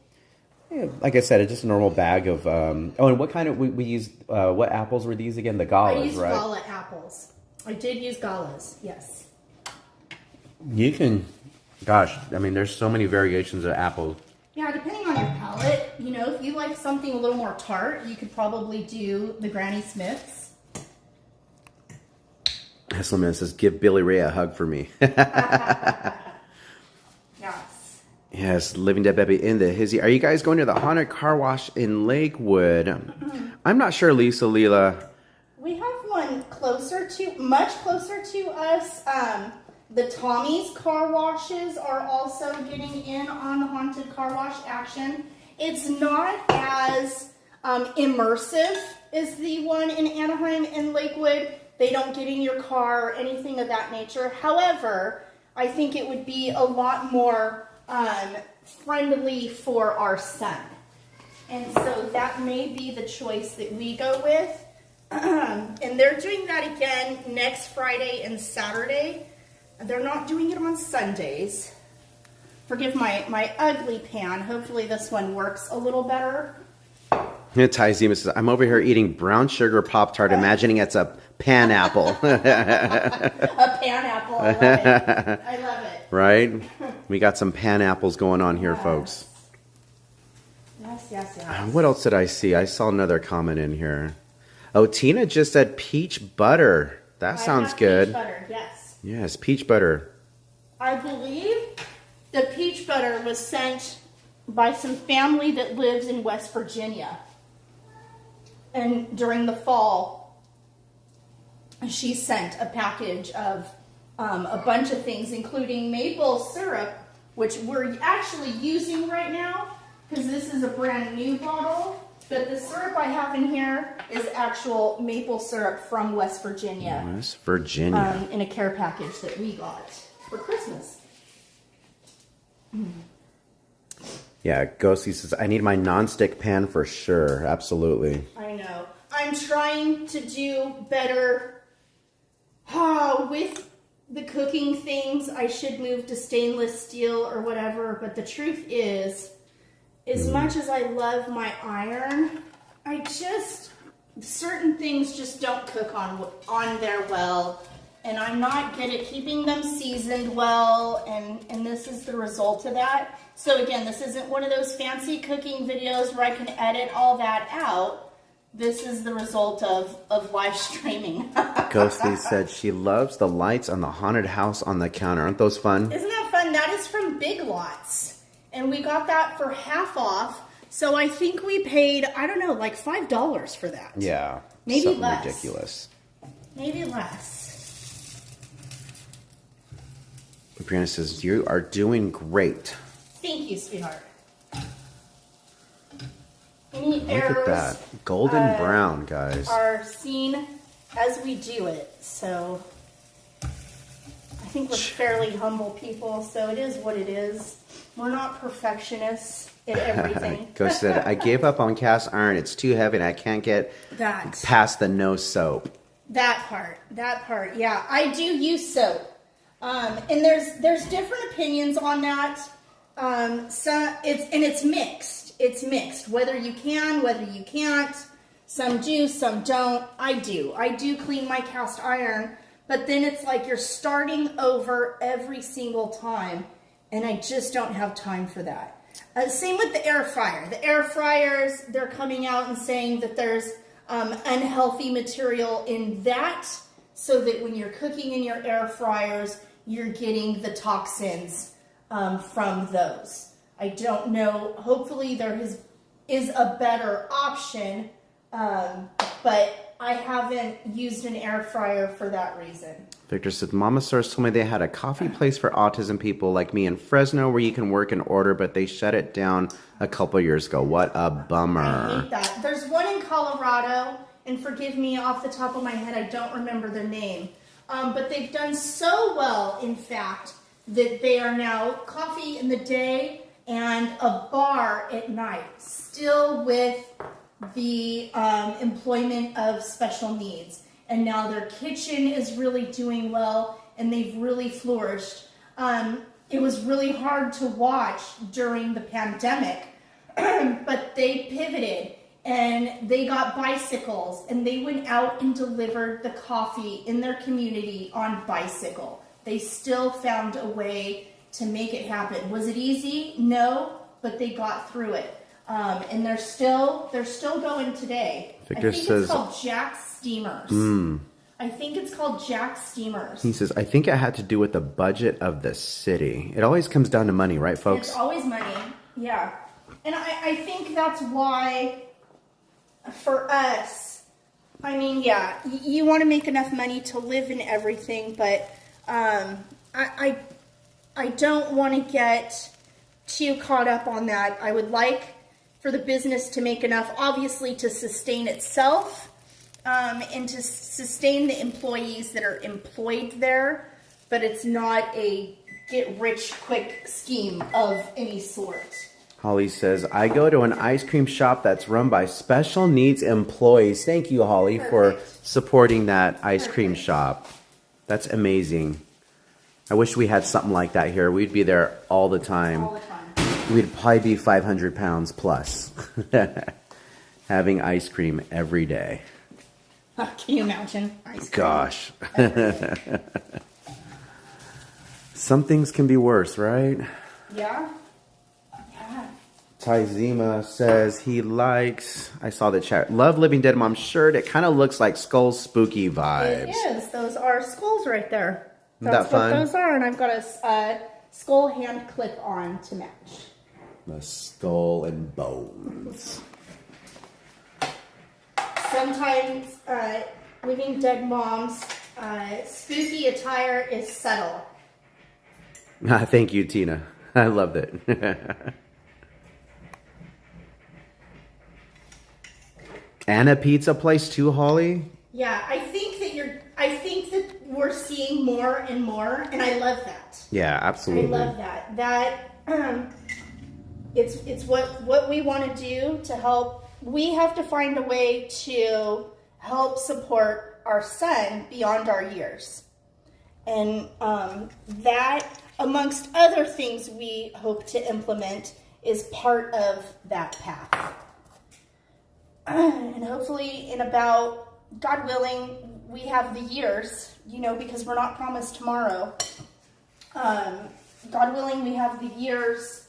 Yeah, like I said, it's just a normal bag of. Oh, and what kind of we used? What apples were these again? The I Galas, used right? Gala apples. I did use Galas, yes. You can, gosh, I mean, there's so many variations of apples. Yeah, depending on your palate, you know, if you like something a little more tart, you could probably do the Granny Smiths. Hesselman says, "Give Billy Ray a hug for me." Yes. Yes, Living Dead Baby in the hizzy. Are you guys going to the haunted car wash in Lakewood? I'm not sure, Lisa Leela. We have one much closer to us. The Tommy's car washes are also getting in on the haunted car wash action. It's not as immersive as the one in Anaheim and Lakewood. They don't get in your car or anything of that nature. However, I think it would be a lot more friendly for our son. And so that may be the choice that we go with. And they're doing that again next Friday and Saturday. They're not doing it on Sundays. Forgive my ugly pan. Hopefully this one works a little better. Ty Zima says, "I'm over here eating brown sugar Pop-Tart, imagining it's a pan-apple." A pan-apple. I love it. I love it. Right? We got some pan-apples going on here, folks. Yes. What else did I see? I saw another comment in here. Oh, Tina just said peach butter. That sounds good. Peach butter, yes. Yes, peach butter. I believe the peach butter was sent by some family that lives in West Virginia. And during the fall, she sent a package of a bunch of things, including maple syrup, which we're actually using right now because this is a brand new bottle. But the syrup I have in here is actual maple syrup from West Virginia. West Virginia. In a care package that we got for Christmas. Yeah, Ghosty says, "I need my non-stick pan for sure." Absolutely. I know. I'm trying to do better with the cooking things. I should move to stainless steel or whatever. But the truth is, as much as I love my iron, certain things just don't cook on there well. And I'm not good at keeping them seasoned well. And this is the result of that. So again, this isn't one of those fancy cooking videos where I can edit all that out. This is the result of live streaming. Ghosty said she loves the lights on the haunted house on the counter. Aren't those fun? Isn't that fun? That is from Big Lots. And we got that for half off. So I think we paid, I don't know, like $5 for that. Yeah. Maybe something less. Ridiculous. Maybe less. Brianna says, "You are doing great." Thank you, sweetheart. Any Look errors at that. Golden brown, guys. are seen as we do it. So I think we're fairly humble people. So it is what it is. We're not perfectionists at everything. Ghost said, "I gave up on cast iron. It's too heavy and I can't get past the no soap." That part. Yeah, I do use soap. And there's different opinions on that. It's mixed. It's mixed. Whether you can, whether you can't. Some do, some don't. I do clean my cast iron, but then it's like you're starting over every single time, and I just don't have time for that. Same with the air fryer. The air fryers, they're coming out and saying that there's unhealthy material in that, so that when you're cooking in your air fryers, you're getting the toxins from those. I don't know. Hopefully there is a better option, but I haven't used an air fryer for that reason. Victor said, "Mama Stars told me they had a coffee place for autism people like me in Fresno where you can work and order, but they shut it down a couple years ago. What a bummer." I hate that. There's one in Colorado, and forgive me off the top of my head, I don't remember their name. But they've done so well, in fact, that they are now coffee in the day and a bar at night, still with the employment of special needs. And now their kitchen is really doing well, and they've really flourished. It was really hard to watch during the pandemic but they pivoted and they got bicycles and they went out and delivered the coffee in their community on bicycle. They still found a way to make it happen. Was it easy? No, but they got through it. And they're still going today. Victor I think says, it's called Jack Steamers. I think it's called Jack Steamers. He says, I think it had to do with the budget of the city. It always comes down to money, right, folks? It's always money, yeah. And I think that's why, for us, I mean, yeah, you want to make enough money to live and everything, but I don't want to get too caught up on that. I would like for the business to make enough, obviously, to sustain itself, and to sustain the employees that are employed there, but it's not a get-rich-quick scheme of any sort. Holly says, I go to an ice cream shop that's run by special needs employees. Thank you, Holly, for supporting that ice cream shop. That's amazing. I wish we had something like that here. We'd be there all the time. All the time. We'd probably be 500 pounds plus having ice cream every day. Can you imagine? Ice cream. Gosh. Some things can be worse, right? Yeah. Yeah. Tyzima says he likes, I saw the chat, love Living Dead Mom shirt. It kind of looks like Skull Spooky vibes. It is. Those are skulls right there. Isn't That's that fun? what those are. And I've got a skull hand clip on to match. The skull and bones. Sometimes Living Dead Mom's spooky attire is subtle. Thank you, Tina. I loved it. And a pizza place too, Holly? Yeah, I think that we're seeing more and more, and I love that. Yeah, absolutely. I love that. That it's what we want to do to help. We have to find a way to help support our son beyond our years. And that, amongst other things we hope to implement, is part of that path. And hopefully in about, God willing, we have the years, because we're not promised tomorrow. God willing, we have the years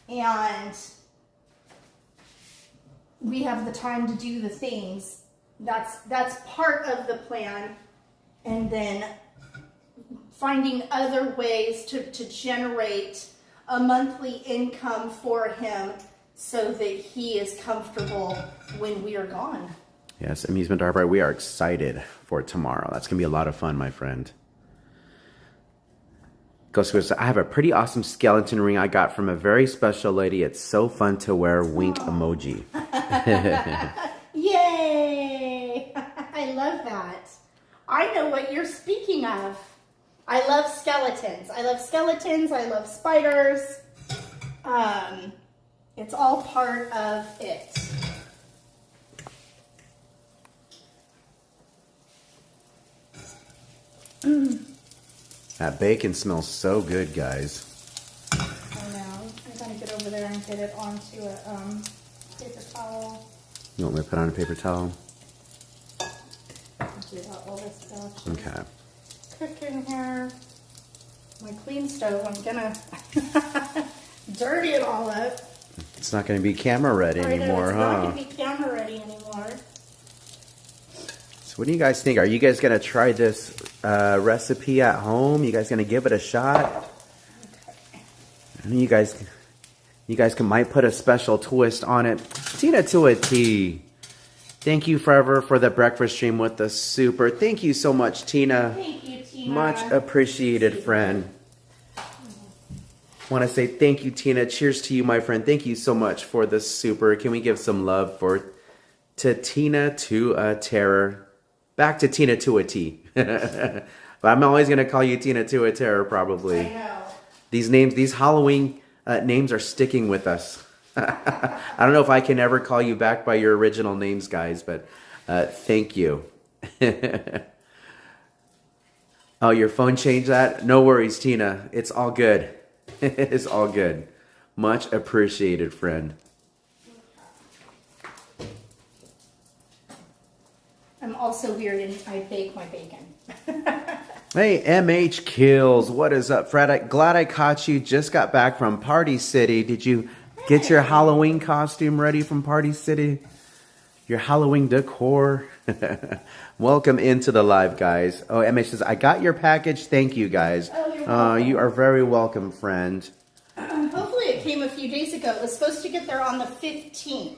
and we have the time to do the things. That's part of the plan. And then finding other ways to generate a monthly income for him so that he is comfortable when we are gone. Yes, Amusement Arbor, we are excited for tomorrow. That's going to be a lot of fun, my friend. Ghost says, I have a pretty awesome skeleton ring I got from a very special lady. It's so fun to wear. Wink emoji. Yay! I love that. I know what you're speaking of. I love skeletons. I love spiders. It's all part of it. That bacon smells so good, guys. I know. I gotta get over there and get it onto a paper towel. You want me to put on a paper towel? Do all this stuff. Okay. Cooking here. My clean stove. I'm gonna dirty it all up. It's not going to be camera ready anymore, it's huh? not gonna be camera ready anymore. So what do you guys think? Are you guys going to try this recipe at home? You guys going to give it a shot? Okay. I mean, you guys might put a special twist on it. Tina to a T. Thank you forever for the breakfast stream with the super. Thank you so much, Tina. Thank you, Tina. Much appreciated, friend. Want to say thank you, Tina. Cheers to you, my friend. Thank you so much for the super. Can we give some love to Tina to a Terror? Back to Tina to a T. But I'm always going to call you Tina to a Terror, probably. I know. These Halloween names are sticking with us. I don't know if I can ever call you back by your original names, guys, but thank you. Oh, your phone changed that? No worries, Tina. It's all good. It's all good. Much appreciated, friend. also weird and I bake my bacon. Hey, MH Kills, what is up, Fred? Glad I caught you. Just got back from Party City. Did you get your Halloween costume ready from Party City? Your Halloween decor? Welcome into the live, guys. Oh, MH says, I got your package. Thank you, guys. Oh, you're welcome. You are very welcome, friend. Hopefully it came a few days ago. It was supposed to get there on the 15th.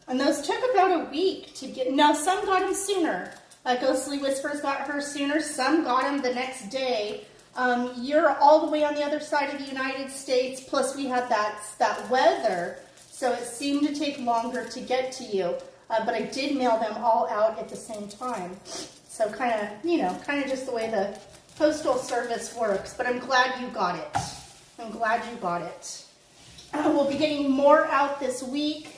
And those took about a week to get. Now, some got them sooner. Ghostly Whispers got hers sooner. Some got them the next day. You're all the way on the other side of the United States. Plus, we had that weather. So it seemed to take longer to get to you. But I did mail them all out at the same time. So kind of just the way the postal service works. But I'm glad you got it. I'm glad you got it. We'll be getting more out this week.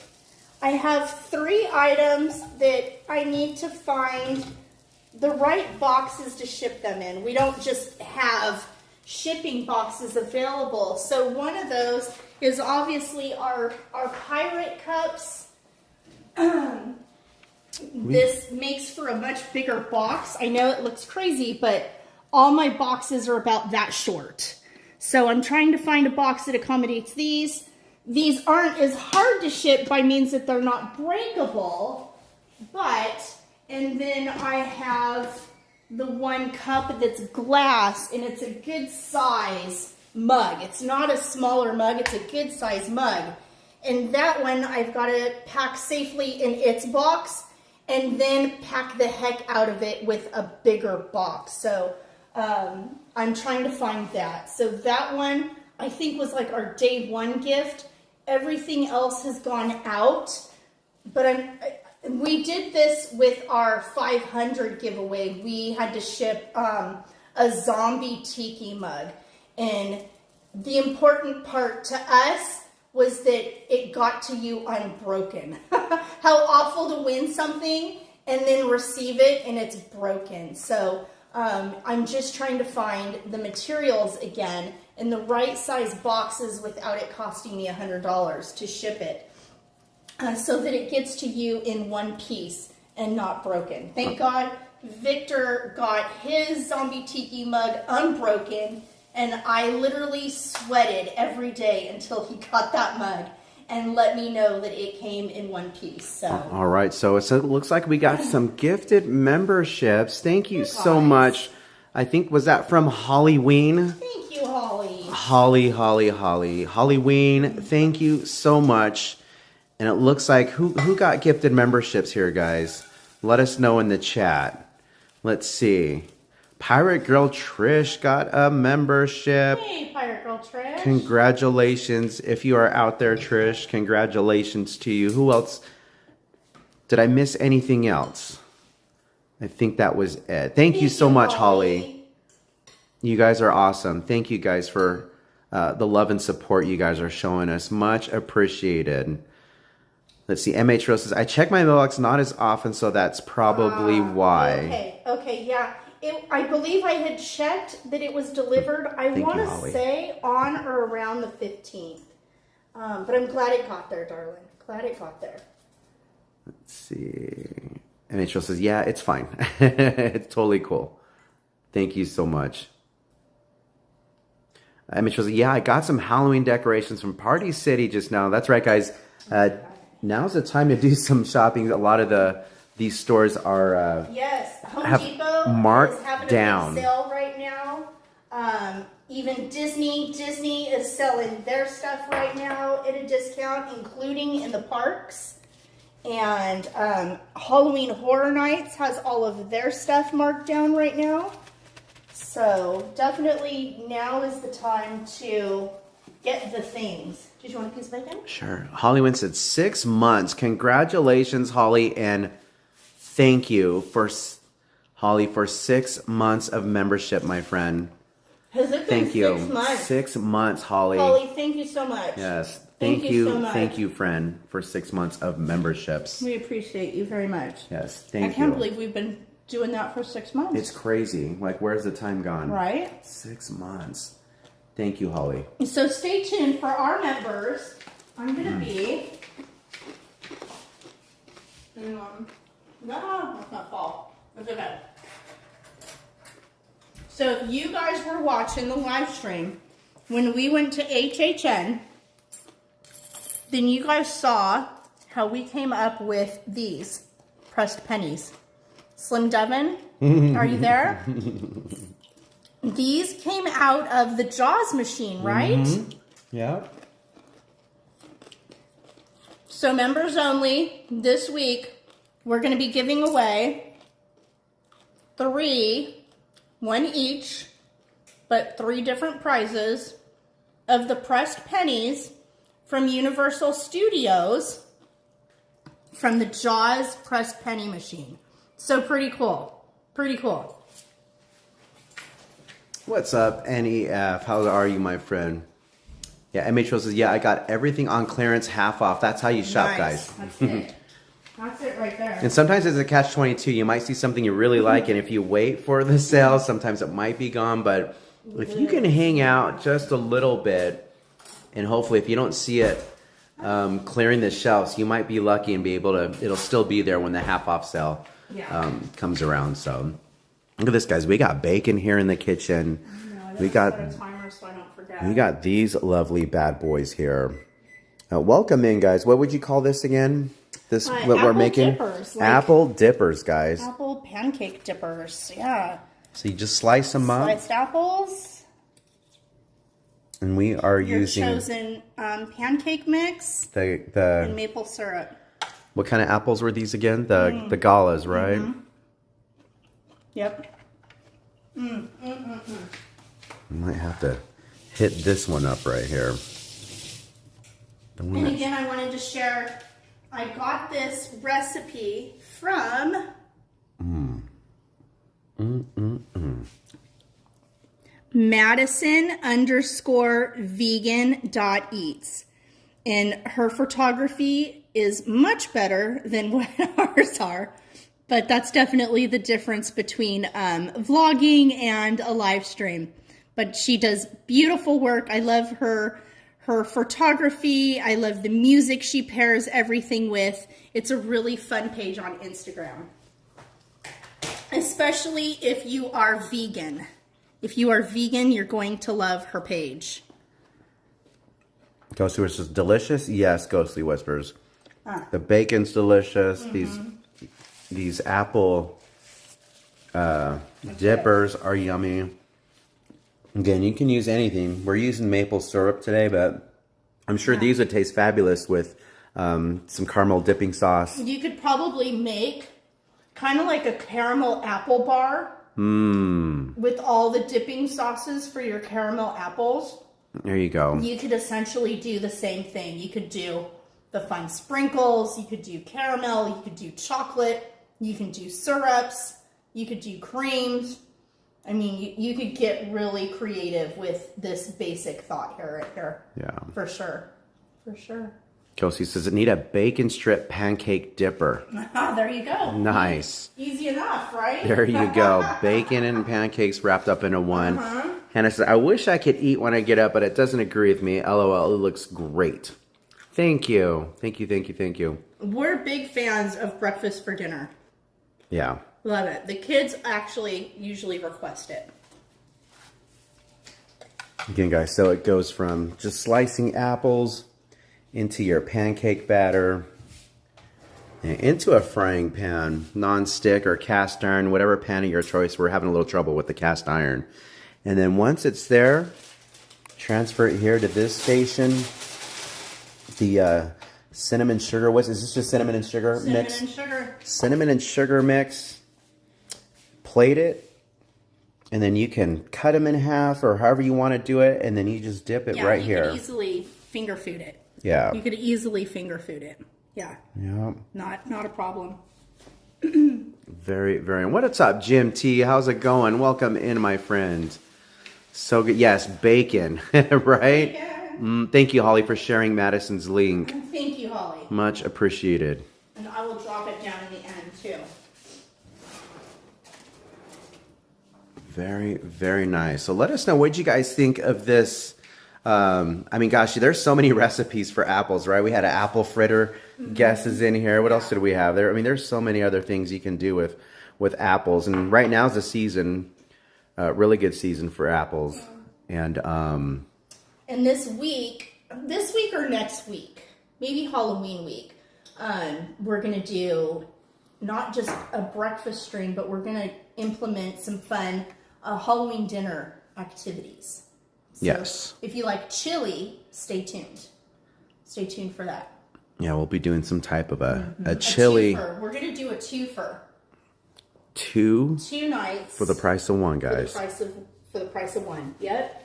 I have 3 items that I need to find the right boxes to ship them in. We don't just have shipping boxes available. So one of those is obviously our pirate cups. This makes for a much bigger box. I know it looks crazy, but all my boxes are about that short. So I'm trying to find a box that accommodates these. These aren't as hard to ship by means that they're not breakable, and then I have the one cup that's glass, and it's a good size mug. It's not a smaller mug, it's a good size mug. And that one I've got to pack safely in its box, and then pack the heck out of it with a bigger box. So I'm trying to find that. So that one I think was like our day 1 gift. Everything else has gone out, but we did this with our 500 giveaway. We had to ship a zombie tiki mug, and the important part to us was that it got to you unbroken. How awful to win something and then receive it and it's broken. So I'm just trying to find the materials again in the right size boxes without it costing me $100 to ship it, so that it gets to you in one piece and not broken. Thank God Victor got his zombie tiki mug unbroken, and I literally sweated every day until he got that mug and let me know that it came in one piece. So all right, so it looks like we got some gifted memberships. Thank you so much. I think, was that from Hollyween? Thank you, Holly. Hollyween, thank you so much. And it looks like, who got gifted memberships here, guys? Let us know in the chat. Let's see. Pirate Girl Trish got a membership. Hey, Pirate Girl Trish. Congratulations. If you are out there, Trish, congratulations to you. Who else? Did I miss anything else? I think that was it. Thank you so much, Holly. You guys are awesome. Thank you guys for the love and support you guys are showing us. Much appreciated. Let's see. MH Rose says, I check my mailbox not as often, so that's probably why. Okay, yeah. I believe I had checked that it was delivered, I want to say, on or around the 15th. But I'm glad it got there, darling. Glad it got there. Let's see. MH Rose says, yeah, it's fine. It's totally cool. Thank you so much. MH Rose says, yeah, I got some Halloween decorations from Party City just now. That's right, guys. Now's the time to do some shopping. A lot of these stores are yes, Home Depot marked is having down. a big sale right now. Even Disney is selling their stuff right now at a discount, including in the parks. And Halloween Horror Nights has all of their stuff marked down right now. So definitely now is the time to get the things. Did you want a piece of bacon? Sure. Hollywood said 6 months. Congratulations, Holly, and thank you for Holly for 6 months of membership, my friend. Has it been thank you. 6 months? 6 months, Holly. Holly, thank you so much. Yes. Thank you so much. Thank you, friend, for 6 months of memberships. We appreciate you very much. Yes, thank you. I can't believe we've been doing that for 6 months. It's crazy. Like, where's the time gone? Right? 6 months. Thank you, Holly. So stay tuned for our members. I'm going to be... No, it's not fall. It's okay. So if you guys were watching the live stream when we went to HHN, then you guys saw how we came up with these pressed pennies. Slim Devin, are you there? These came out of the Jaws machine, right? Mm-hmm. Yeah. So members only, this week, we're going to be giving away 3, 1 each, but 3 different prizes of the pressed pennies from Universal Studios from the Jaws pressed penny machine. So pretty cool. Pretty cool. What's up, NEF? How are you, my friend? Yeah, MH says, yeah, I got everything on clearance, half off. That's how you shop, Nice. guys. That's it. That's it right there. And sometimes it's a catch-22. You might see something you really like, and if you wait for the sale, sometimes it might be gone. But if you can hang out just a little bit, and hopefully if you don't see it clearing the shelves, you might be lucky and be able to, it'll still be there when the half-off sale comes around. So look at this, guys. We got bacon here in the kitchen. We got a timer so I don't forget. We got these lovely bad boys here. Welcome in, guys. What would you call this again? This what we're apple making? dippers, Apple dippers, guys. Apple pancake dippers, yeah. So you just slice them up. Sliced apples. And we are Your using chosen pancake mix and the maple syrup. what kind of apples were these again? The Galas, right? Yep. I might have to hit this one up right here. The one And that- again, I wanted to share, I got this recipe from Madison_vegan.eats. And her photography is much better than what ours are. But that's definitely the difference between vlogging and a live stream. But she does beautiful work. I love her photography. I love the music she pairs everything with. It's a really fun page on Instagram. Especially if you are vegan. If you are vegan, you're going to love her page. Ghostly Whispers delicious? Yes, Ghostly Whispers. The bacon's delicious. These apple dippers are yummy. Again, you can use anything. We're using maple syrup today, but I'm sure these would taste fabulous with some caramel dipping sauce. You could probably make kind of like a caramel apple bar with all the dipping sauces for your caramel apples. There you go. You could essentially do the same thing. You could do the fun sprinkles. You could do caramel. You could do chocolate. You can do syrups. You could do creams. I mean, you could get really creative with this basic thought here, right here. Yeah. For sure. For sure. Kelsey says, I need a bacon strip pancake dipper. There you go. Nice. Easy enough, right? There you go. Bacon and pancakes wrapped up into one. Hannah says, I wish I could eat when I get up, but it doesn't agree with me. LOL, it looks great. Thank you. Thank you, thank you, thank you. We're big fans of breakfast for dinner. Yeah. Love it. The kids actually usually request it. Again, guys, so it goes from just slicing apples into your pancake batter and into a frying pan, non-stick or cast iron, whatever pan of your choice. We're having a little trouble with the cast iron. And then once it's there, transfer it here to this station. The cinnamon sugar, is this just cinnamon and sugar mix? Cinnamon and sugar. Cinnamon and sugar mix. Plate it. And then you can cut them in half or however you want to do it. And then you just dip it right here. You could easily finger food it. Yeah. You could easily finger food it. Yeah. Yeah. Not a problem. Very, very. What's up, Jim T? How's it going? Welcome in, my friend. So good. Yes, bacon, right? Bacon. Thank you, Holly, for sharing Madison's link. Thank you, Holly. Much appreciated. And I will drop it down in the end, too. Very, very nice. So let us know, what did you guys think of this I mean, gosh, there's so many recipes for apples, right? We had an apple fritter guesses in here. What else did we have there? I mean, there's so many other things you can do with apples. And right now is the season, really good season for apples. And this week or next week, maybe Halloween week, we're going to do not just a breakfast stream, but we're going to implement some fun Halloween dinner activities. So yes. if you like chili, stay tuned. Stay tuned for that. Yeah, we'll be doing some type of a chili. Twofer. We're going to do a twofer. Two nights. For the price of one, guys. For the price of one. Yep.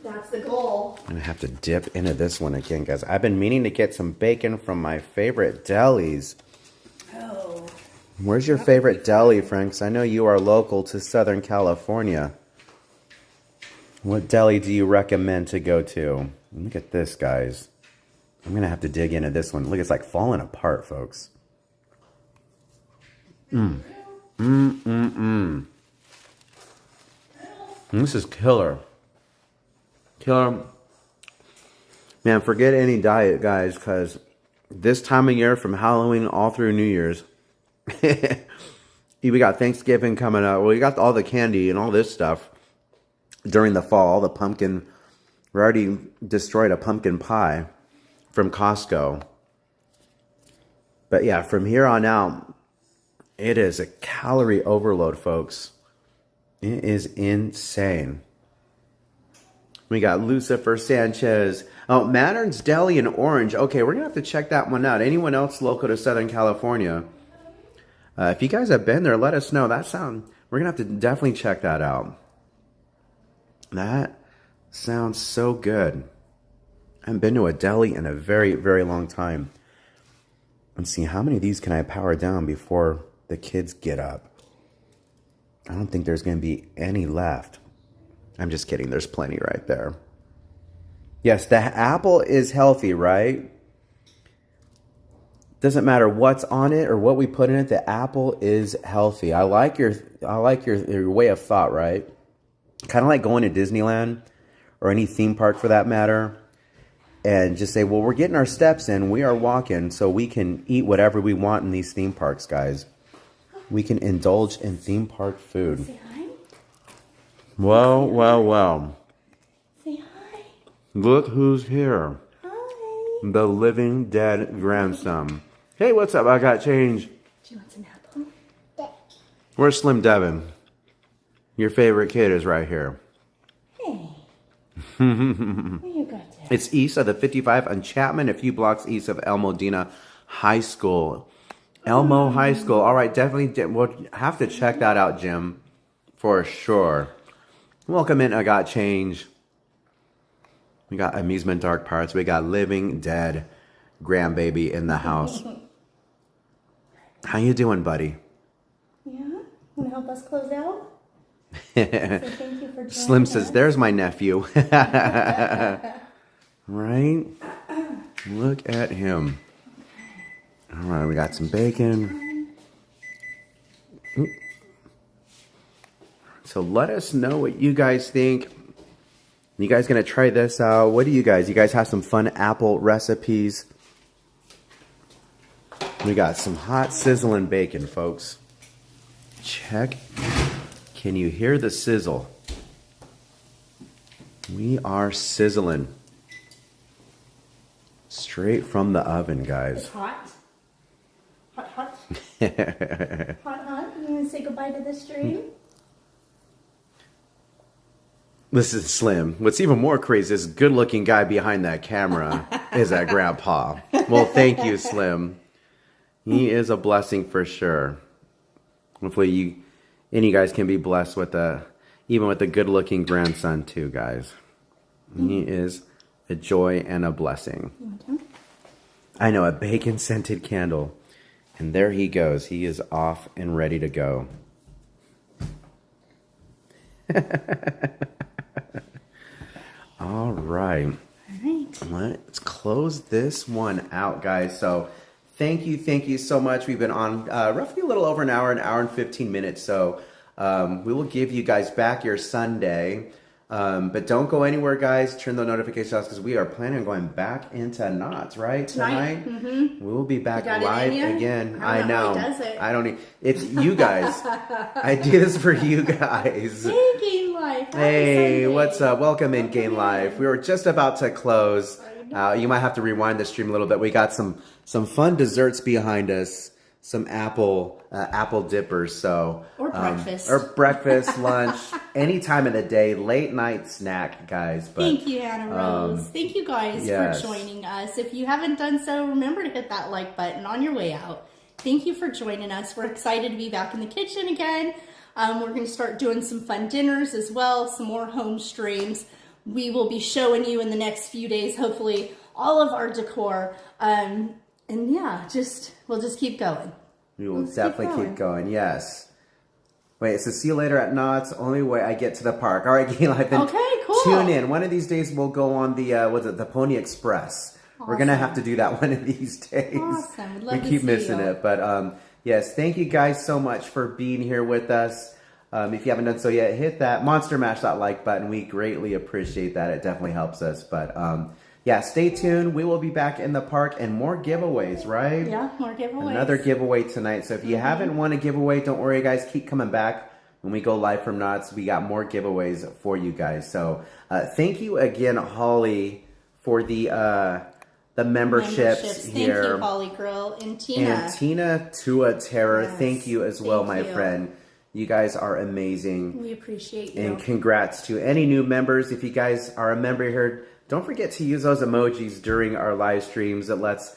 That's the goal. I'm going to have to dip into this one again, guys. I've been meaning to get some bacon from my favorite delis. Oh. Where's your favorite deli, Frank? I know you are local to Southern California. What deli do you recommend to go to? Look at this, guys. I'm going to have to dig into this one. Look, it's like falling apart, folks. This is killer. Killer. Man, forget any diet, guys, because this time of year, from Halloween all through New Year's, we got Thanksgiving coming up. Well, we got all the candy and all this stuff during the fall. All the pumpkin. We already destroyed a pumpkin pie from Costco. But yeah, from here on out, it is a calorie overload, folks. It is insane. We got Lucifer Sanchez. Oh, Mattern's Deli in Orange. Okay, we're going to have to check that one out. Anyone else local to Southern California? If you guys have been there, let us know. We're going to have to definitely check that out. That sounds so good. I haven't been to a deli in a very, very long time. Let's see, how many of these can I power down before the kids get up? I don't think there's going to be any left. I'm just kidding. There's plenty right there. Yes, the apple is healthy, right? Doesn't matter what's on it or what we put in it. The apple is healthy. I like your way of thought, right? Kind of like going to Disneyland or any theme park for that matter, and just say, well, we're getting our steps in. We are walking, so we can eat whatever we want in these theme parks, guys. We can indulge in theme park food. Say hi. Well, well, well. Say hi. Look who's here. Hi. The living dead grandson. Hey, what's up? I got change. Do you want some apple? Where's Slim Devin? Your favorite kid is right here. Hey. What you got there? It's east of the 55 on Chapman, a few blocks east of El Modena High School. Elmo High School. All right, definitely. We'll have to check that out, Jim, for sure. Welcome in. I got change. We got amusement dark parts. We got living dead grandbaby in the house. How you doing, buddy? Yeah? Want to help us close out? So thank you for joining Slim us. says, "There's my nephew." Right? Look at him. All right, we got some bacon. Oop. So let us know what you guys think. You guys gonna try this out? What do you guys? You guys have some fun apple recipes? We got some hot sizzling bacon, folks. Check. Can you hear the sizzle? We are sizzling. Straight from the oven, It's guys. hot. Hot, hot. Hot. You want to say goodbye to the stream? This is Slim. What's even more crazy is this good-looking guy behind that camera is that grandpa. Well, thank you, Slim. He is a blessing for sure. Hopefully you guys can be blessed with even with a good-looking grandson too, guys. He is a joy and a blessing. I know, a bacon-scented candle. And there he goes. He is off and ready to go. All right. Let's close this one out, guys. So thank you so much. We've been on roughly a little over an hour and 15 minutes. So we will give you guys back your Sunday. But don't go anywhere, guys. Turn the notifications off because we are planning on going back into Knots, right? Tonight. Mm-hmm. We will be back You got live it in you? again. I don't know know. how he does it. I don't need. It's you guys. I do this for you guys. Hey, Game Life. Happy Hey, Sunday. what's up? Welcome in, Game in. Live. We were just about to close. You might have to rewind the stream a little bit. We got some fun desserts behind us. Some apple dippers. So Or breakfast. or breakfast, lunch, any time of the day, late night snack, guys. But thank you, Anna Rose. Thank you guys yes. for joining us. If you haven't done so, remember to hit that like button on your way out. Thank you for joining us. We're excited to be back in the kitchen again. We're going to start doing some fun dinners as well, some more home streams. We will be showing you in the next few days, hopefully, all of our decor. And yeah, we'll just keep going. We will definitely keep going. Yes. Wait, it says see you later at Knott's. Only way I get to the park. All right, Game Life. Okay, cool. Tune in. One of these days we'll go on the the Pony Express. Awesome. We're gonna have to do that one of these days. Awesome. We'd love we to keep see missing you. it, but yes, thank you guys so much for being here with us. If you haven't done so yet, hit that Monster Mash that like button. We greatly appreciate that. It definitely helps us. But yeah, stay tuned. We will be back in the park and more giveaways, right? Yeah, more giveaways. Another giveaway tonight. So if you haven't won a giveaway, don't worry, guys. Keep coming back. When we go live from Knott's, we got more giveaways for you guys. So thank you again, Holly, for the memberships here. Thank you, Holly Girl and Tina. And Tina Tuatera, Yes. thank you as well, Thank my you. friend. You guys are amazing. We appreciate you. And congrats to any new members. If you guys are a member here, don't forget to use those emojis during our live streams. It lets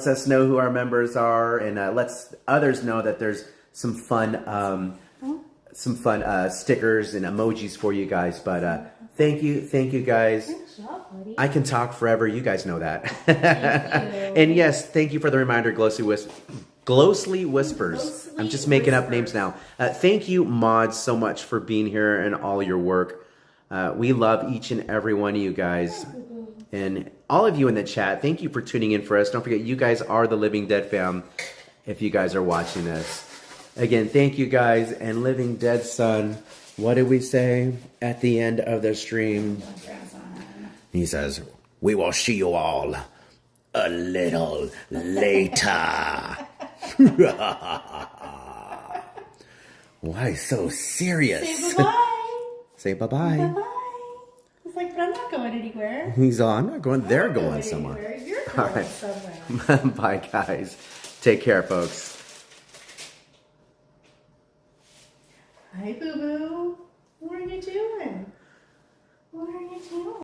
us know who our members are and lets others know that there's some fun stickers and emojis for you guys. But thank you guys. Good job, buddy. I can talk forever. You guys know that. Thank you. And yes, thank you for the reminder, Glowsly Whispers. I'm just making up names now. Thank you, mods, so much for being here and all your work. We love each and every one of you guys. And all of you in the chat, thank you for tuning in for us. Don't forget, you guys are the Living Dead fam if you guys are watching this. Again, thank you guys. And Living Dead Son, what did we say at the end of the stream? He says, we will see you all a little later. Why so serious? Say bye-bye. Say bye-bye. Bye-bye. He's like, but I'm not going anywhere. He's all, I'm not going. They're I'm not going somewhere. anywhere. You're going All right. somewhere. Bye, guys. Take care, folks. Hi, Boo Boo. What are you doing? What are you doing?